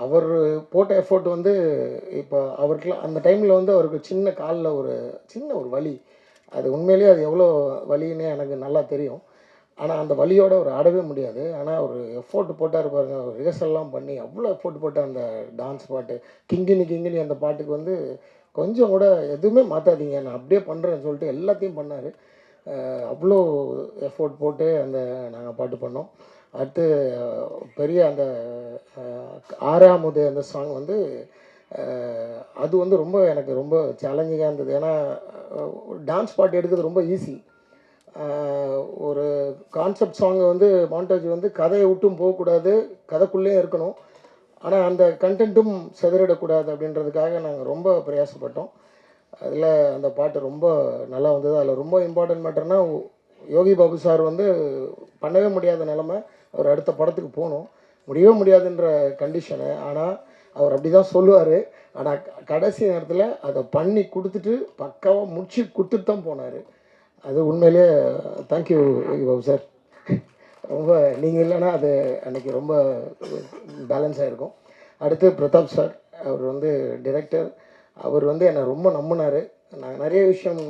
அவர் போட்ட எஃபோர்ட் வந்து இப்போ அவருக்குலாம் அந்த டைமில் வந்து அவருக்கு காலில் ஒரு சின்ன வலி, அது உண்மையிலேயே அது எவ்வளோ வலின்னு எனக்கு நல்லா தெரியும். ஆனால் அந்த வலியோடு அவர் ஆடவே முடியாது. ஆனால் அவர் எஃபோர்ட் போட்டார் பாருங்க, அவர் ரிஹர்சல்லாம் பண்ணி அவ்வளோ எஃபோர்ட் போட்டு அந்த டான்ஸ் பாட்டு கிங்கினி கிங்கினி அந்த பாட்டுக்கு வந்து கொஞ்சம் கூட எதுவுமே மாற்றாதீங்க, நான் அப்படியே பண்ணுறேன்னு சொல்லிட்டு எல்லாத்தையும் பண்ணார். அவ்வளோ எஃபோர்ட் போட்டு அந்த நாங்கள் பாட்டு பண்ணோம். அடுத்து பெரிய அந்த ஆறாமுது அந்த சாங் வந்து அது வந்து ரொம்ப எனக்கு ரொம்ப சேலஞ்சிங்காக இருந்தது. ஏன்னா டான்ஸ் பாட்டு எடுக்கிறது ரொம்ப ஈஸி. ஒரு கான்செப்ட் சாங்கை வந்து மாண்டேஜ் வந்து கதையை விட்டும் போகக்கூடாது, கதைக்குள்ளேயே இருக்கணும், ஆனால் அந்த கண்டென்ட்டும் செதறிடக்கூடாது அப்படின்றதுக்காக நாங்கள் ரொம்ப பிரயாசப்பட்டோம். அதில் அந்த பாட்டு ரொம்ப நல்லா வந்தது. அதில் ரொம்ப இம்பார்ட்டன்ட் மேட்டர்னால் யோகி பாபு சார் வந்து பண்ணவே முடியாத நிலமை, அவர் அடுத்த படத்துக்கு போகணும், முடியவே முடியாதுன்ற கண்டிஷனு. ஆனால் அவர் அப்படி தான் சொல்லுவார். ஆனால் கடைசி நேரத்தில் அதை பண்ணி கொடுத்துட்டு பக்காவாக முடிச்சு கொடுத்துட்டு தான் போனார். அது உண்மையிலே தேங்க்யூ யோகி பாபு சார். ரொம்ப நீங்கள் இல்லைன்னா அது அன்றைக்கி ரொம்ப பேலன்ஸ் ஆகிருக்கும். அடுத்து பிரதாப் சார், அவர் வந்து டிரெக்டர். அவர் வந்து என்னை ரொம்ப நம்பினார். நான் நிறைய விஷயம்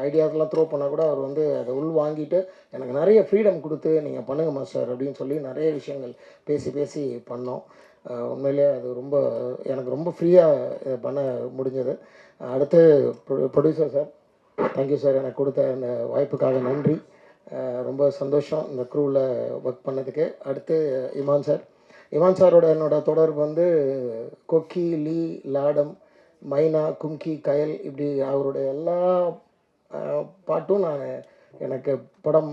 ஐடியாஸ்லாம் த்ரோ பண்ணால் கூட அவர் வந்து அதை உள் வாங்கிட்டு எனக்கு நிறைய ஃப்ரீடம் கொடுத்து நீங்கள் பண்ணுங்க மாஸ்டர் அப்படின்னு சொல்லி நிறைய விஷயங்கள் பேசி பண்ணோம். உண்மையிலே அது ரொம்ப எனக்கு ரொம்ப ஃப்ரீயாக பண்ண முடிஞ்சது. அடுத்து ப்ரொடியூசர் சார், தேங்க்யூ சார், எனக்கு கொடுத்த அந்த வாய்ப்புக்காக நன்றி. ரொம்ப சந்தோஷம் இந்த க்ரூவில் ஒர்க் பண்ணதுக்கு. அடுத்து இமான் சாரோட என்னோடய தொடர்பு வந்து கொக்கி, லீ, லாடம், மைனா, கும்கி, கயல், இப்படி அவருடைய எல்லா பாட்டும் எனக்கு படம்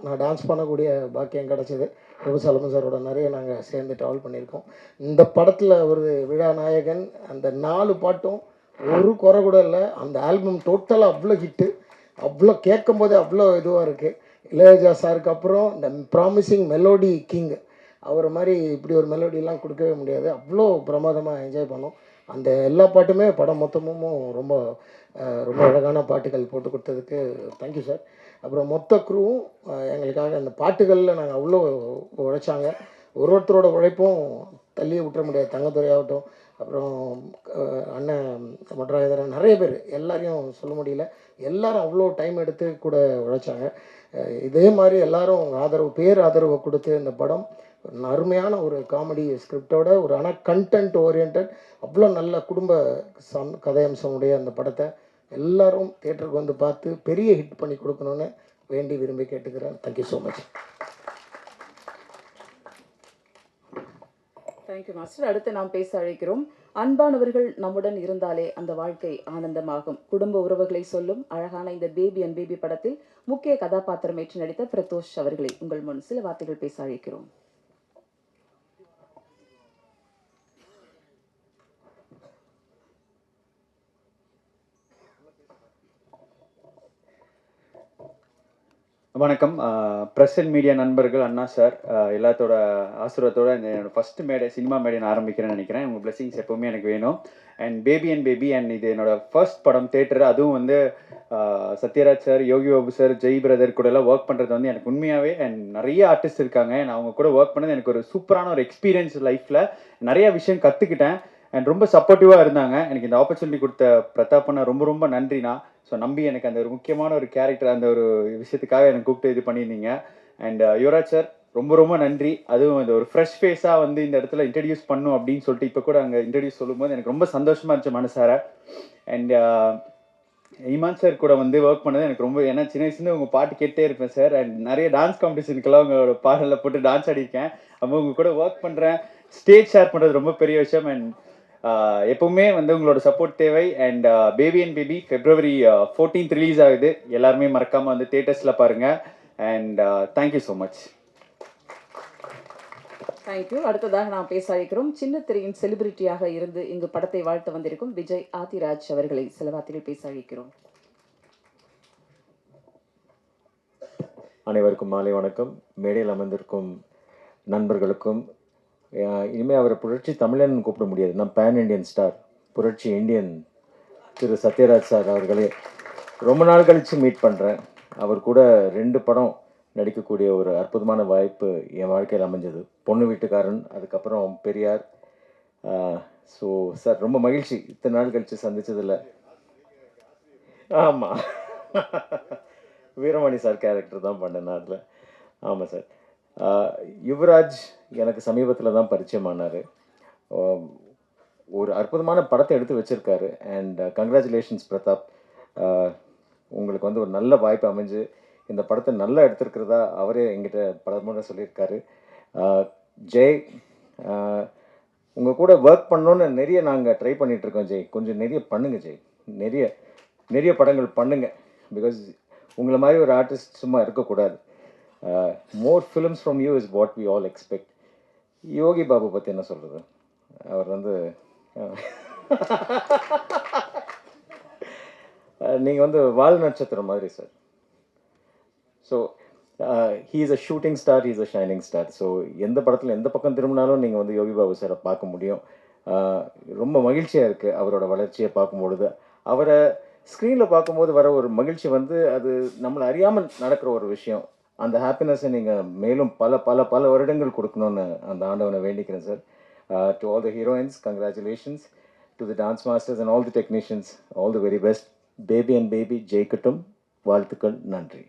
நான் டான்ஸ் பண்ணக்கூடிய பாக்கியம் கிடச்சிது. பிரபுசாலமன் சாரோட நிறைய நாங்கள் சேர்ந்து ட்ராவல் பண்ணியிருக்கோம். இந்த படத்தில் ஒரு விழா நாயகன், அந்த 4 பாட்டும் ஒரு குறை கூட இல்லை. அந்த ஆல்பம் டோட்டலாக அவ்வளோ ஹிட்டு, அவ்வளோ கேட்கும் போதே அவ்வளோ இதுவாக இருக்குது. இளையராஜா சாருக்கு அப்புறம் இந்த ப்ராமிசிங் மெலோடி கிங், அவர் மாதிரி இப்படி ஒரு மெலோடியெலாம் கொடுக்கவே முடியாது. அவ்வளோ பிரமாதமாக என்ஜாய் பண்ணோம். அந்த எல்லா பாட்டுமே படம் மொத்தமும் ரொம்ப அழகான பாட்டுகள் போட்டு கொடுத்ததுக்கு தேங்க்யூ சார். அப்புறம் மொத்த க்ரூவும் எங்களுக்காக அந்த பாட்டுகளில் நாங்கள் அவ்வளோ உழைச்சாங்க. ஒருத்தரோட உழைப்பும் தள்ளியே விட்டுற முடியாது. தங்கத்துறை ஆகட்டும், அப்புறம் அண்ணன் மொட்டராஜன், நிறைய பேர், எல்லாரையும் சொல்ல முடியல. எல்லாரும் அவ்வளோ டைம் எடுத்து கூட உழைச்சாங்க. இதே மாதிரி எல்லாரும் ஆதரவை கொடுத்து இந்த படம் அருமையான ஒரு காமெடி ஸ்கிரிப்டோட ஒரு ஆனால் கண்டென்ட் ஓரியன்ட் அவ்வளோ நல்ல குடும்ப கதையம்சமுடைய அந்த படத்தை எல்லாரும் தியேட்டருக்கு வந்து பார்த்து பெரிய ஹிட் பண்ணி கொடுக்கணும்னு வேண்டி விரும்பி கேட்டுக்கிறேன். Thank you so much. Thank you master. அடுத்து நாம் பேச அழைக்கிறோம். அன்பானவர்கள் நம்முடன் இருந்தாலே அந்த வாழ்க்கை ஆனந்தமாகும். குடும்ப உறவுகளை சொல்லும் அழகான இந்த பேபி அண்ட் பேபி படத்தில் முக்கிய கதாபாத்திரம் ஏற்று நடித்த பிரதோஷ் அவர்களை உங்கள் முன் சில வார்த்தைகள் பேச அழைக்கிறோம். வணக்கம். ப்ரெஸ் அண்ட் மீடியா நண்பர்கள், அண்ணா சார், எல்லாத்தோட ஆசீர்வாதத்தோட என்னோட ஃபஸ்ட்டு மேடை, சினிமா மேடை நான் ஆரம்பிக்கிறேன்னு நினைக்கிறேன். உங்கள் பிளெஸிங்ஸ் எப்போவுமே எனக்கு வேணும். And baby and baby and இது என்னோட ஃபர்ஸ்ட் படம் தேட்டர். அதுவும் வந்து சத்யராஜ் சார், யோகி பாபு சார், ஜெய் பிரதர் கூட எல்லாம் ஒர்க் பண்ணுறது வந்து எனக்கு உண்மையாகவே அண்ட் நிறைய ஆர்டிஸ்ட் இருக்காங்க. நான் அவங்க கூட ஒர்க் பண்ணது எனக்கு ஒரு சூப்பரான ஒரு எக்ஸ்பீரியன்ஸ். லைஃப்பில் நிறைய விஷயம் கற்றுக்கிட்டேன் அண்ட் ரொம்ப சப்போர்ட்டிவாக இருந்தாங்க. எனக்கு இந்த ஆப்பர்ச்சுனிட்டி கொடுத்த பிரதாப்பண்ணா ரொம்ப நன்றிண்ணா. ஸோ நம்பி எனக்கு அந்த ஒரு முக்கியமான ஒரு கேரக்டர், அந்த ஒரு விஷயத்துக்காக எனக்கு கூப்பிட்டு இது பண்ணியிருந்தீங்க. அண்ட் யுவராஜ் சார், ரொம்ப ரொம்ப நன்றி. அதுவும் இந்த ஒரு ஃப்ரெஷ் ஃபேஸாக வந்து இந்த இடத்துல இன்ட்ரடியூஸ் பண்ணும் அப்படின்னு சொல்லிட்டு இப்போ கூட அங்கே இன்ட்ரடியூஸ் சொல்லும்போது எனக்கு ரொம்ப சந்தோஷமாக இருந்துச்சு மனசார. அண்ட் இமான் சார் கூட வந்து ஒர்க் பண்ணது எனக்கு ரொம்ப, ஏன்னா சின்ன வயசுலேருந்து உங்கள் பாட்டு கேட்டே இருப்பேன் சார். அண்ட் நிறைய டான்ஸ் காம்படிஷனுக்கெல்லாம் உங்களோட பாடலில் போட்டு டான்ஸ் ஆடிருக்கேன். அப்போ உங்கள் கூட ஒர்க் பண்ணுறேன், ஸ்டேஜ் ஷேர் பண்ணுறது ரொம்ப பெரிய விஷயம். அண்ட் எப்பவுமே வந்து உங்களோட சப்போர்ட் தேவை. And baby and baby February 14th release ஆகுது. எல்லாருமே மறக்காமல் வந்து தியேட்டர்ஸில் பாருங்கள். And thank you so much. Thank you. அடுத்ததாக நாம் பேச அழைக்கிறோம் சின்ன திரையின் செலிபிரிட்டியாக இருந்து இங்கு படத்தை வாழ்த்த வந்திருக்கும் விஜய் ஆதிராஜ் அவர்களை சில வார்த்தைகள் பேச அழைக்கிறோம். அனைவருக்கும் மாலை வணக்கம். மேடையில் அமர்ந்திருக்கும் நண்பர்களுக்கும், இனிமேல் அவரை புரட்சி தமிழன் கூப்பிட முடியாது, நான் பேன் இண்டியன் ஸ்டார், புரட்சி இந்தியன் திரு சத்யராஜ் சார் அவர்களே ரொம்ப நாள் கழித்து மீட் பண்ணுறேன். அவர் கூட 2 படம் நடிக்கக்கூடிய ஒரு அற்புதமான வாய்ப்பு என் வாழ்க்கையில் அமைஞ்சது. பொண்ணு வீட்டுக்காரன், அதுக்கப்புறம் பெரியார். ஸோ சார் ரொம்ப மகிழ்ச்சி இத்தனை நாள் கழித்து சந்தித்ததில்லை. ஆமாம், வீரமணி சார் கேரக்டர் தான் பண்ணேன் நான் அதில். ஆமாம் சார். யுவராஜ் எனக்கு சமீபத்தில் தான் பரிச்சயமானார். ஒரு அற்புதமான படத்தை எடுத்து வச்சுருக்காரு. அண்ட் கங்க்ராச்சுலேஷன்ஸ் பிரதாப், உங்களுக்கு வந்து ஒரு நல்ல வாய்ப்பு அமைஞ்சு இந்த படத்தை நல்லா எடுத்திருக்கிறதா அவரே எங்கிட்ட பல முறை சொல்லியிருக்காரு. ஜெய், உங்கள் கூட ஒர்க் பண்ணோன்னு நிறைய நாங்கள் ட்ரை பண்ணிகிட்ருக்கோம். ஜெய், கொஞ்சம் நிறைய பண்ணுங்கள் ஜெய், நிறைய படங்கள் பண்ணுங்கள். பிகாஸ் உங்களை மாதிரி ஒரு ஆர்டிஸ்ட் சும்மா இருக்கக்கூடாது. More films from you is what we all expect. Yogi Babu பற்றி என்ன சொல்கிறது, அவர் வந்து நீங்கள் வந்து வால் நட்சத்திரம் மாதிரி sir. So he is a shooting star, he is a shining star. So எந்த படத்தில் எந்த பக்கம் திரும்பினாலும் நீங்கள் வந்து யோகி பாபு சாரை பார்க்க முடியும். ரொம்ப மகிழ்ச்சியாக இருக்குது அவரோட வளர்ச்சியை பார்க்கும்பொழுது. அவரை ஸ்க்ரீனில் பார்க்கும்போது வர ஒரு மகிழ்ச்சி வந்து அது நம்மளை அறியாமல் நடக்கிற ஒரு விஷயம். அந்த ஹாப்பினஸை நீங்கள் மேலும் பல பல பல வருடங்கள் கொடுக்கணும்னு அந்த ஆண்டவனை வேண்டிக்கிறேன் sir. To all the heroines, congratulations. To the dance masters and all the technicians, all the very best. Baby and baby ஜெயிக்கட்டும். வாழ்த்துக்கள். நன்றி.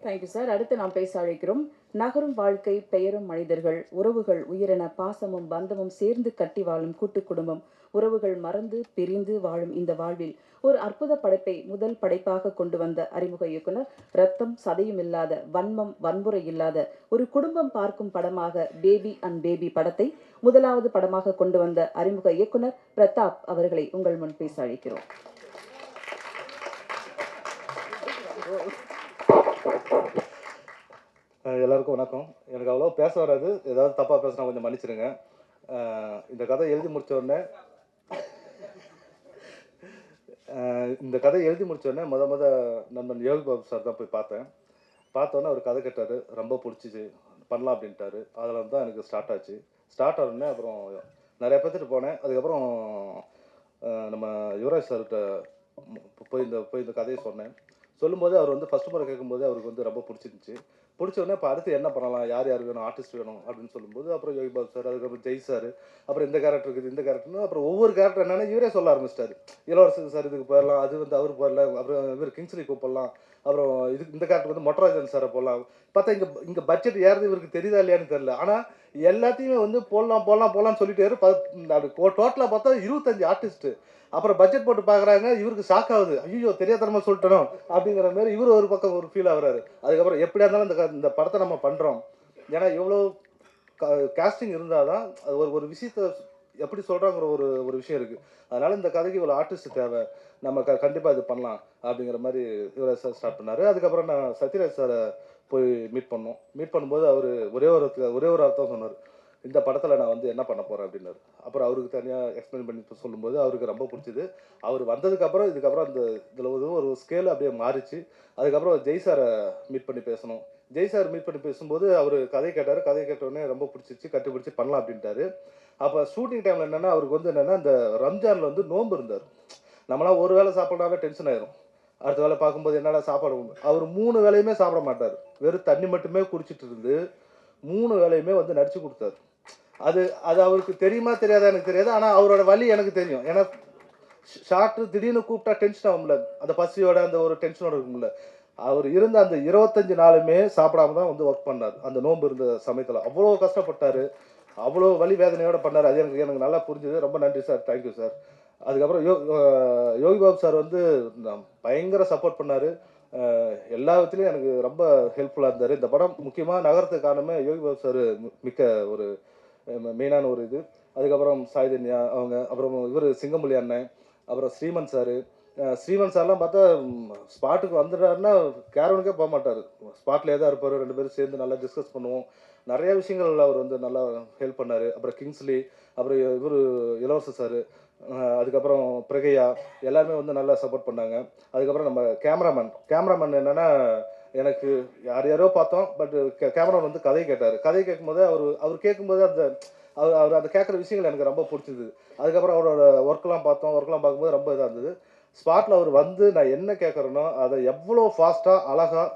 Thank you sir. அடுத்து நாம் பேச அழைக்கிறோம் நகரும் வாழ்க்கை, பெயரும் மனிதர்கள், உறவுகள் உயிரென பாசமும் பந்தமும் சேர்ந்து கட்டி வாழும் கூட்டு குடும்பம், உறவுகள் மறந்து பிரிந்து வாழும் இந்த வாழ்வில் ஒரு அற்புத படைப்பை முதல் படைப்பாக கொண்டு வந்த அறிமுக இயக்குனர், ரத்தம் சதையும் இல்லாத, வன்மம் வன்முறை இல்லாத ஒரு குடும்பம் பார்க்கும் படமாக பேபி அண்ட் பேபி படத்தை முதலாவது படமாக கொண்டு வந்த அறிமுக இயக்குனர் பிரதாப் அவர்களை உங்கள் முன் பேச அழைக்கிறோம். எல்லாருக்கும் வணக்கம். எனக்கு அவ்வளோ பேச வராது, ஏதாவது தப்பாக பேசினா கொஞ்சம் மன்னிச்சிடுங்க. இந்த கதை எழுதி முடிச்ச உடனே நண்பன் யோகி பாபு சார் தான் போய் பார்த்தேன். பார்த்தோன்னே அவர் கதை கேட்டார், ரொம்ப பிடிச்சிச்சு, பண்ணலாம் அப்படின்ட்டாரு. அதில் தான் எனக்கு ஸ்டார்ட் ஆச்சு. ஸ்டார்ட் ஆனோடனே அப்புறம் நிறைய பேர்த்துட்டு போனேன். அதுக்கப்புறம் நம்ம யுவராஜ் சார்கிட்ட போய் இந்த கதையை சொன்னேன். சொல்லும்போது அவர் வந்து ஃபஸ்ட்டு முறை கேட்கும்போது அவருக்கு வந்து ரொம்ப பிடிச்சிருந்துச்சு. பிடிச்ச உடனே இப்போ அடுத்து என்ன பண்ணலாம், யார் வேணும், ஆர்டிஸ்ட் வேணும் அப்படின்னு சொல்லும்போது அப்புறம் யோகி பாபு சார், அதுக்கப்புறம் ஜெய் சார், அப்புறம் இந்த கேரக்டர் இருக்குது, இந்த கேரக்டர்னு அப்புறம் ஒவ்வொரு கேரக்டர் என்னென்னா இவரே சொல்ல ஆரம்பிச்சிட்டாரு. இளவரசன் சார் இதுக்கு போயிடலாம், அது வந்து அவர் போயிடலாம், அப்புறம் இவர் கிங்ஸ்லி கூப்பிடலாம், அப்புறம் இந்த கேரக்டர் வந்து மொட்டராஜன் சாரை போடலாம். பார்த்தா இங்கே பட்ஜெட் ஏறது இவருக்கு தெரியுதா இல்லையான்னு தெரியல. ஆனால் எல்லாத்தையுமே வந்து போடலாம்னு சொல்லிட்டு அப்படி டோட்டலாக பார்த்தா 25 ஆர்டிஸ்ட்டு. அப்புறம் பட்ஜெட் போட்டு பார்க்குறாங்க, இவருக்கு ஷாக் ஆகுது, ஐயோ தெரியாதனமா சொல்லிட்டணும் அப்படிங்கிற மாதிரி இவர் ஒரு பக்கம் ஒரு ஃபீல் ஆகுறாரு. அதுக்கப்புறம் எப்படியா இருந்தாலும் இந்த படத்தை நம்ம பண்ணுறோம், ஏன்னா எவ்வளோ காஸ்டிங் இருந்தால் தான் அது ஒரு விஷயத்தை எப்படி சொல்கிறாங்கிற ஒரு விஷயம் இருக்குது. அதனால் இந்த கதைக்கு இவ்வளோ ஆர்டிஸ்ட் தேவை, நம்ம கண்டிப்பாக இது பண்ணலாம் அப்படிங்கிற மாதிரி யுவராஜ் சார் ஸ்டார்ட் பண்ணார். அதுக்கப்புறம் நான் சத்யராஜ் சாரை போய் மீட் பண்ணும்போது அவர் ஒரே ஒரு அர்த்தம் சொன்னார், இந்த படத்தில் நான் வந்து என்ன பண்ண போகிறேன் அப்படின்னாரு. அப்புறம் அவருக்கு தனியாக எக்ஸ்பிளைன் பண்ணி சொல்லும்போது அவருக்கு ரொம்ப பிடிச்சிது. அவர் வந்ததுக்கப்புறம் இதுக்கப்புறம் இதில் ஒரு ஸ்கேல் அப்படியே மாறிச்சு. அதுக்கப்புறம் ஜெய் சாரை மீட் பண்ணி பேசணும். ஜெய் சார் மீட் பண்ணி பேசும்போது அவர் கதை கேட்டார். கதை கேட்டோடனே ரொம்ப பிடிச்சிச்சு, கட்டிப்பிடிச்சி பண்ணலாம் அப்படின்ட்டாரு. அப்போ ஷூட்டிங் டைமில் என்னென்னா அவருக்கு வந்து என்னென்னா இந்த ரம்ஜானில் வந்து நோன்பு இருந்தார். நம்மளாம் ஒரு வேளை சாப்பிட்றாவே டென்ஷன் ஆயிரும். அடுத்த வேலை பார்க்கும்போது என்னடா சாப்பாடு, அவர் 3 வேளையுமே சாப்பிட மாட்டார், வெறும் தண்ணி மட்டுமே குடிச்சிட்டு இருந்து 3 வேளையுமே வந்து நடிச்சு கொடுத்தாரு. அது அவருக்கு தெரியுமா தெரியாதா எனக்கு தெரியாது. ஆனால் அவரோட வலி எனக்கு தெரியும். ஏன்னா ஷார்ட்டு திடீர்னு கூப்பிட்டா டென்ஷன் ஆகும்ல, அந்த பசியோட அந்த ஒரு டென்ஷனோட இருக்கும்ல. அவர் இருந்த அந்த 25 நாளுமே சாப்பிடாம தான் வந்து ஒர்க் பண்ணார். அந்த நோன்பு இருந்த சமயத்தில் அவ்வளோ கஷ்டப்பட்டார், அவ்வளோ வலி வேதனையோடு பண்ணார். அது எனக்கு நல்லா புரிஞ்சுது. ரொம்ப நன்றி சார், தேங்க்யூ சார். அதுக்கப்புறம் யோகி பாபு சார் வந்து பயங்கர சப்போர்ட் பண்ணார். எல்லா விதத்துலையும் எனக்கு ரொம்ப ஹெல்ப்ஃபுல்லாக இருந்தார். இந்த படம் முக்கியமாக நகரத்துக்கு காரணமே யோகி பாபு சார் மிக்க ஒரு மெயினான ஒரு இது. அதுக்கப்புறம் சாய்தன்யா அவங்க, அப்புறம் இவர் சிங்கமொழி அண்ணன், அப்புறம் ஸ்ரீமன் சார். ஸ்ரீமன் சார்லாம் பார்த்தா ஸ்பாட்டுக்கு வந்துட்டாருன்னா கேரவனுக்கே போக மாட்டார், ஸ்பாட்லேயே தான் இருப்பார். 2 பேரும் சேர்ந்து நல்லா டிஸ்கஸ் பண்ணுவோம். நிறைய விஷயங்கள் அவர் வந்து நல்லா ஹெல்ப் பண்ணார். அப்புறம் கிங்ஸ்லி, அப்புறம் இவர் இளவரசர் சார், அதுக்கப்புறம் பிரகையா, எல்லாருமே வந்து நல்லா சப்போர்ட் பண்ணாங்க. அதுக்கப்புறம் நம்ம கேமராமேன் என்னென்னா, எனக்கு யாரோ பார்த்தோம், பட் கேமராமேன் வந்து கதை கேட்டார். கதை கேட்கும்போது அவர் கேட்கும்போது அவர் அந்த கேட்குற விஷயங்கள் எனக்கு ரொம்ப பிடிச்சிது. அதுக்கப்புறம் அவரோட ஒர்க்லாம் பார்க்கும்போது ரொம்ப இதாக இருந்தது. ஸ்பாட்டில் அவர் வந்து நான் என்ன கேட்குறேனோ அதை எவ்வளோ ஃபாஸ்ட்டாக அழகாக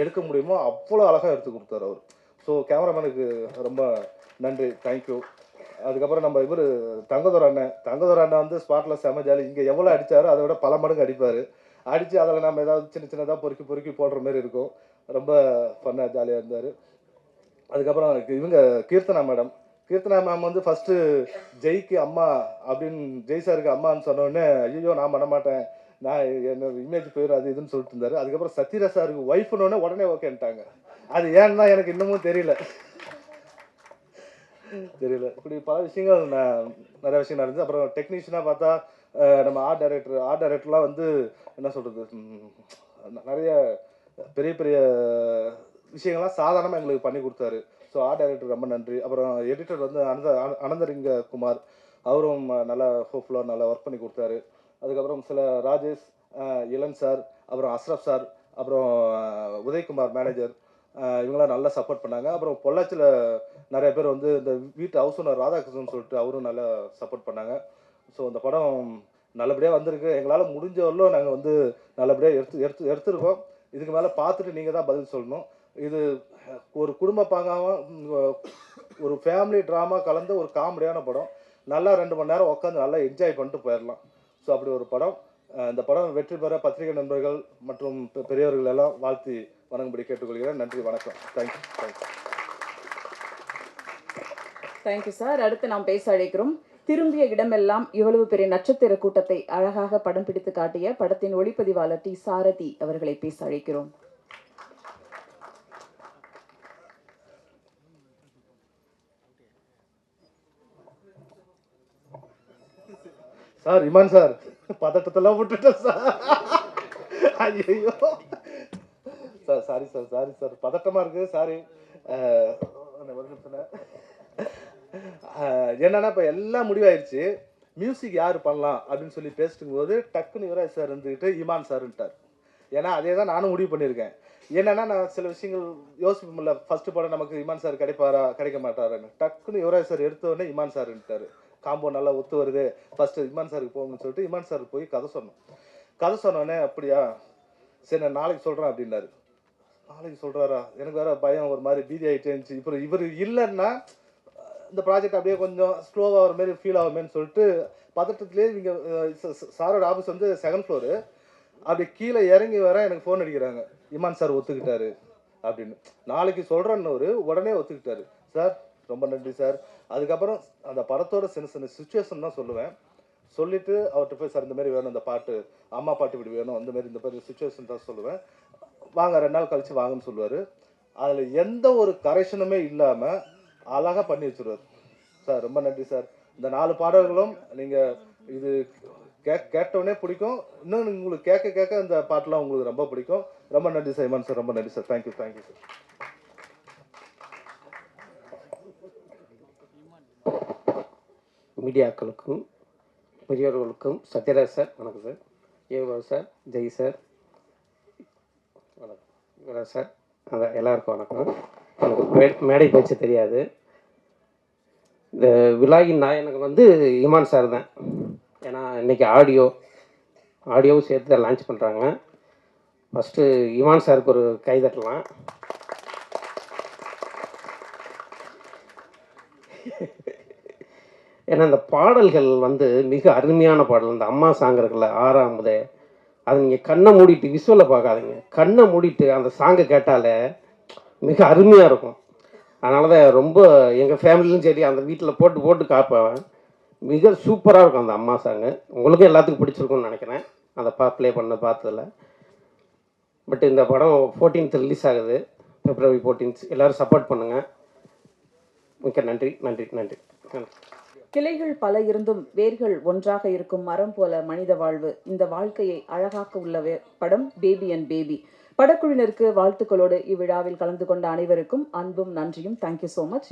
எடுக்க முடியுமோ அவ்வளோ அழகாக எடுத்து கொடுத்தாரு அவர். ஸோ கேமராமேனுக்கு ரொம்ப நன்றி, தேங்க்யூ. அதுக்கப்புறம் நம்ம இவர் தங்கதுரை அண்ணன் வந்து ஸ்பாட்டில் செம ஜாலி. இங்கே எவ்வளோ அடித்தாரோ அதை விட பல மடங்கு அடிப்பார். அடித்து அதில் நம்ம ஏதாவது சின்னதாக பொறுக்கி போடுற மாதிரி இருக்கும். ரொம்ப ஃபன்னாக ஜாலியாக இருந்தார். அதுக்கப்புறம் இவங்க கீர்த்தனா மேம் வந்து ஃபஸ்ட்டு ஜெய்க்கு அம்மா அப்படின்னு, ஜெய் சாருக்கு அம்மான்னு சொன்னோடனே ஐயோ நான் பண்ண மாட்டேன், நான் என்னோட இமேஜ் போயிடும் அது இதுன்னு சொல்லிட்டு இருந்தார். அதுக்கப்புறம் சத்யராஜ் சாருக்கு ஒய்ஃப்னோடனே உடனே ஓகேன்ட்டாங்க. அது ஏன்னா எனக்கு இன்னமும் தெரியல. இப்படி பல விஷயங்கள் நிறைய விஷயம் நடந்தது. அப்புறம் டெக்னீஷியனாக பார்த்தா நம்ம ஆர்ட் டைரக்டர்லாம் வந்து என்ன சொல்கிறது, நிறைய பெரிய பெரிய விஷயங்கள்லாம் சாதாரணமாக எங்களுக்கு பண்ணி கொடுத்தாரு. ஸோ ஆர்ட் டைரக்டர் ரொம்ப நன்றி. அப்புறம் எடிட்டர் வந்து அனந்தரிங்க குமார், அவரும் நல்லா ஹோப்ஃபுல்லாக நல்லா ஒர்க் பண்ணி கொடுத்தாரு. அதுக்கப்புறம் சில ராஜேஷ், இளன் சார், அப்புறம் அஸ்ரப் சார், அப்புறம் உதயகுமார் மேனேஜர், இவங்களாம் நல்லா சப்போர்ட் பண்ணாங்க. அப்புறம் பொள்ளாச்சியில் நிறைய பேர் வந்து இந்த வீட்டு ஹவுஸ் ஓனர் ராதாகிருஷ்ணன் சொல்லிட்டு அவரும் நல்லா சப்போர்ட் பண்ணாங்க. ஸோ இந்த படம் நல்லபடியாக வந்திருக்கு. எங்களால் முடிஞ்ச வரலும் நாங்கள் வந்து நல்லபடியாக எடுத்துருக்கோம். இதுக்கு மேலே பார்த்துட்டு நீங்கள் தான் பதில் சொல்லணும். இது ஒரு குடும்ப பாங்காக ஒரு ஃபேமிலி ட்ராமா கலந்த ஒரு காமெடியான படம். நல்லா 2 மணி நேரம் உட்காந்து நல்லா என்ஜாய் பண்ணிட்டு போயிடலாம். ஸோ அப்படி ஒரு படம். இந்த படம் வெற்றி பெற பத்திரிகை நண்பர்கள் மற்றும் பெரியவர்கள் எல்லாம் வாழ்த்தி வணங்கும்படி கேட்டுக்கொள்கிறேன். நன்றி, வணக்கம். தேங்க்யூ. Thank you sir. அடுத்து நாம் பேச அழைக்கிறோம். திரும்பிய இடமெல்லாம் இவ்வளவு பெரிய நட்சத்திர கூட்டத்தை அழகாக படம் பிடித்து காட்டிய படத்தின் ஒளிப்பதிவாளர் டி சாரதி அவர்களை பேச அழைக்கிறோம். சார், இமான் சார், பதட்டத்தெல்லாம் விட்டுட்டேன் சார். ஐயோ சார், சாரி சார், பதட்டமாக இருக்குது, சாரி. ஒரு நிமிஷம். என்னன்னா இப்போ எல்லாம் முடிவாயிருச்சு, மியூசிக் யார் பண்ணலாம் அப்படின்னு சொல்லி பேசிட்டு போது டக்குன்னு யுவராஜ் சார் இருந்துக்கிட்டு இமான் சார்ன்ட்டார். ஏன்னா அதே தான் நானும் முடிவு பண்ணியிருக்கேன். என்னன்னா நான் சில விஷயங்கள் யோசிக்க முடியல. ஃபர்ஸ்ட் படம் நமக்கு இமான் சார் கிடைக்க மாட்டாருன்னு டக்குன்னு யுவராஜ் சார் எடுத்தோடனே இமான் சார்ன்ட்டார். காம்போ நல்லா ஒத்து வருது, ஃபஸ்ட்டு இமான் சாருக்கு போகணும்னு சொல்லிட்டு இமான் சார் போய் கதை சொன்னோடனே அப்படியா சரி நான் நாளைக்கு சொல்கிறேன் அப்படின்னாரு. நாளைக்கு சொல்கிறாரா, எனக்கு வேற பயம், ஒரு மாதிரி பீதி ஆகிட்டே இருந்துச்சு. இப்போ இவர் இல்லைன்னா இந்த ப்ராஜெக்ட் அப்படியே கொஞ்சம் ஸ்லோவாக ஆகிற மாதிரி ஃபீல் ஆகுமேன்னு சொல்லிட்டு பதட்டத்துலேயே இங்கே சாரோட ஆஃபீஸ் வந்து 2nd ஃப்ளோரு. அப்படி கீழே இறங்கி வர எனக்கு ஃபோன் அடிக்கிறாங்க, இமான் சார் ஒத்துக்கிட்டாரு அப்படின்னு. நாளைக்கு சொல்கிறேன்னு உடனே ஒத்துக்கிட்டாரு. சார் ரொம்ப நன்றி சார். அதுக்கப்புறம் அந்த படத்தோட சின்ன சுச்சுவேஷன் தான் சொல்லுவேன். சொல்லிவிட்டு அவர்கிட்ட போய் சார் இந்த மாதிரி வேணும், இந்த பாட்டு அம்மா பாட்டு இப்படி வேணும், அந்த மாதிரி இந்த மாதிரி சுச்சுவேஷன் தான் சொல்லுவேன். வாங்க 2 நாள் கழித்து வாங்கன்னு சொல்லுவார். அதில் எந்த ஒரு கரெக்ஷனுமே இல்லாமல் அழகாக பண்ணி வச்சுருவார். சார் ரொம்ப நன்றி சார். இந்த 4 பாடல்களும் நீங்கள் இது கேட்டோடனே பிடிக்கும். இன்னும் உங்களுக்கு கேட்க இந்த பாட்டெலாம் உங்களுக்கு ரொம்ப பிடிக்கும். ரொம்ப நன்றி சார் இமான் சார், ரொம்ப நன்றி சார். Thank you sir. மீடியாக்களுக்கும் பெரியவர்களுக்கும் சத்யராஜ் சார் வணக்கம் sir, Yogi Babu sir, Jai sir வணக்கம், யுவராஜ் சார், அதான் எல்லாருக்கும் வணக்கம். எனக்கு மேடை பேச்சு தெரியாது. இந்த விழாவின் நாயகனுக்கு வந்து இமான் சார் தான். ஏன்னா இன்றைக்கி ஆடியோவும் சேர்த்து தான் லான்ச் பண்ணுறாங்க. ஃபஸ்ட்டு இமான் சாருக்கு ஒரு கைதட்டலாம். ஏன்னா இந்த பாடல்கள் வந்து மிக அருமையான பாடல். இந்த அம்மா சாங் இருக்குல்ல, 6ஆம் முதே அதை நீங்கள் கண்ணை மூடிட்டு விஷுவலில் பார்க்காதீங்க, கண்ணை மூடிட்டு அந்த சாங்கை கேட்டாலே மிக அருமையாக இருக்கும். அதனால தான் ரொம்ப எங்கள் ஃபேமிலியும் சரி அந்த வீட்டில் போட்டு போட்டு காப்பேன். மிக சூப்பராக இருக்கும் அந்த அம்மா சாங்கு. உங்களுக்கும் எல்லாத்துக்கும் பிடிச்சிருக்கும்னு நினைக்கிறேன் அந்த ப்ளே பண்ண பார்த்ததில். பட் இந்த படம் 14th ரிலீஸ் ஆகுது, February 14th. எல்லோரும் சப்போர்ட் பண்ணுங்கள். மிக்க நன்றி நன்றி நன்றி நன்றி. கிளைகள் பல இருந்தும் வேர்கள் ஒன்றாக இருக்கும் மரம் போல மனித வாழ்வு. இந்த வாழ்க்கையை அழகாக்க உள்ள படம் பேபி அண்ட் பேபி. படக்குழுவினருக்கு வாழ்த்துக்களோடு இவ்விழாவில் கலந்து கொண்ட அனைவருக்கும் அன்பும் நன்றியும். Thank you so much.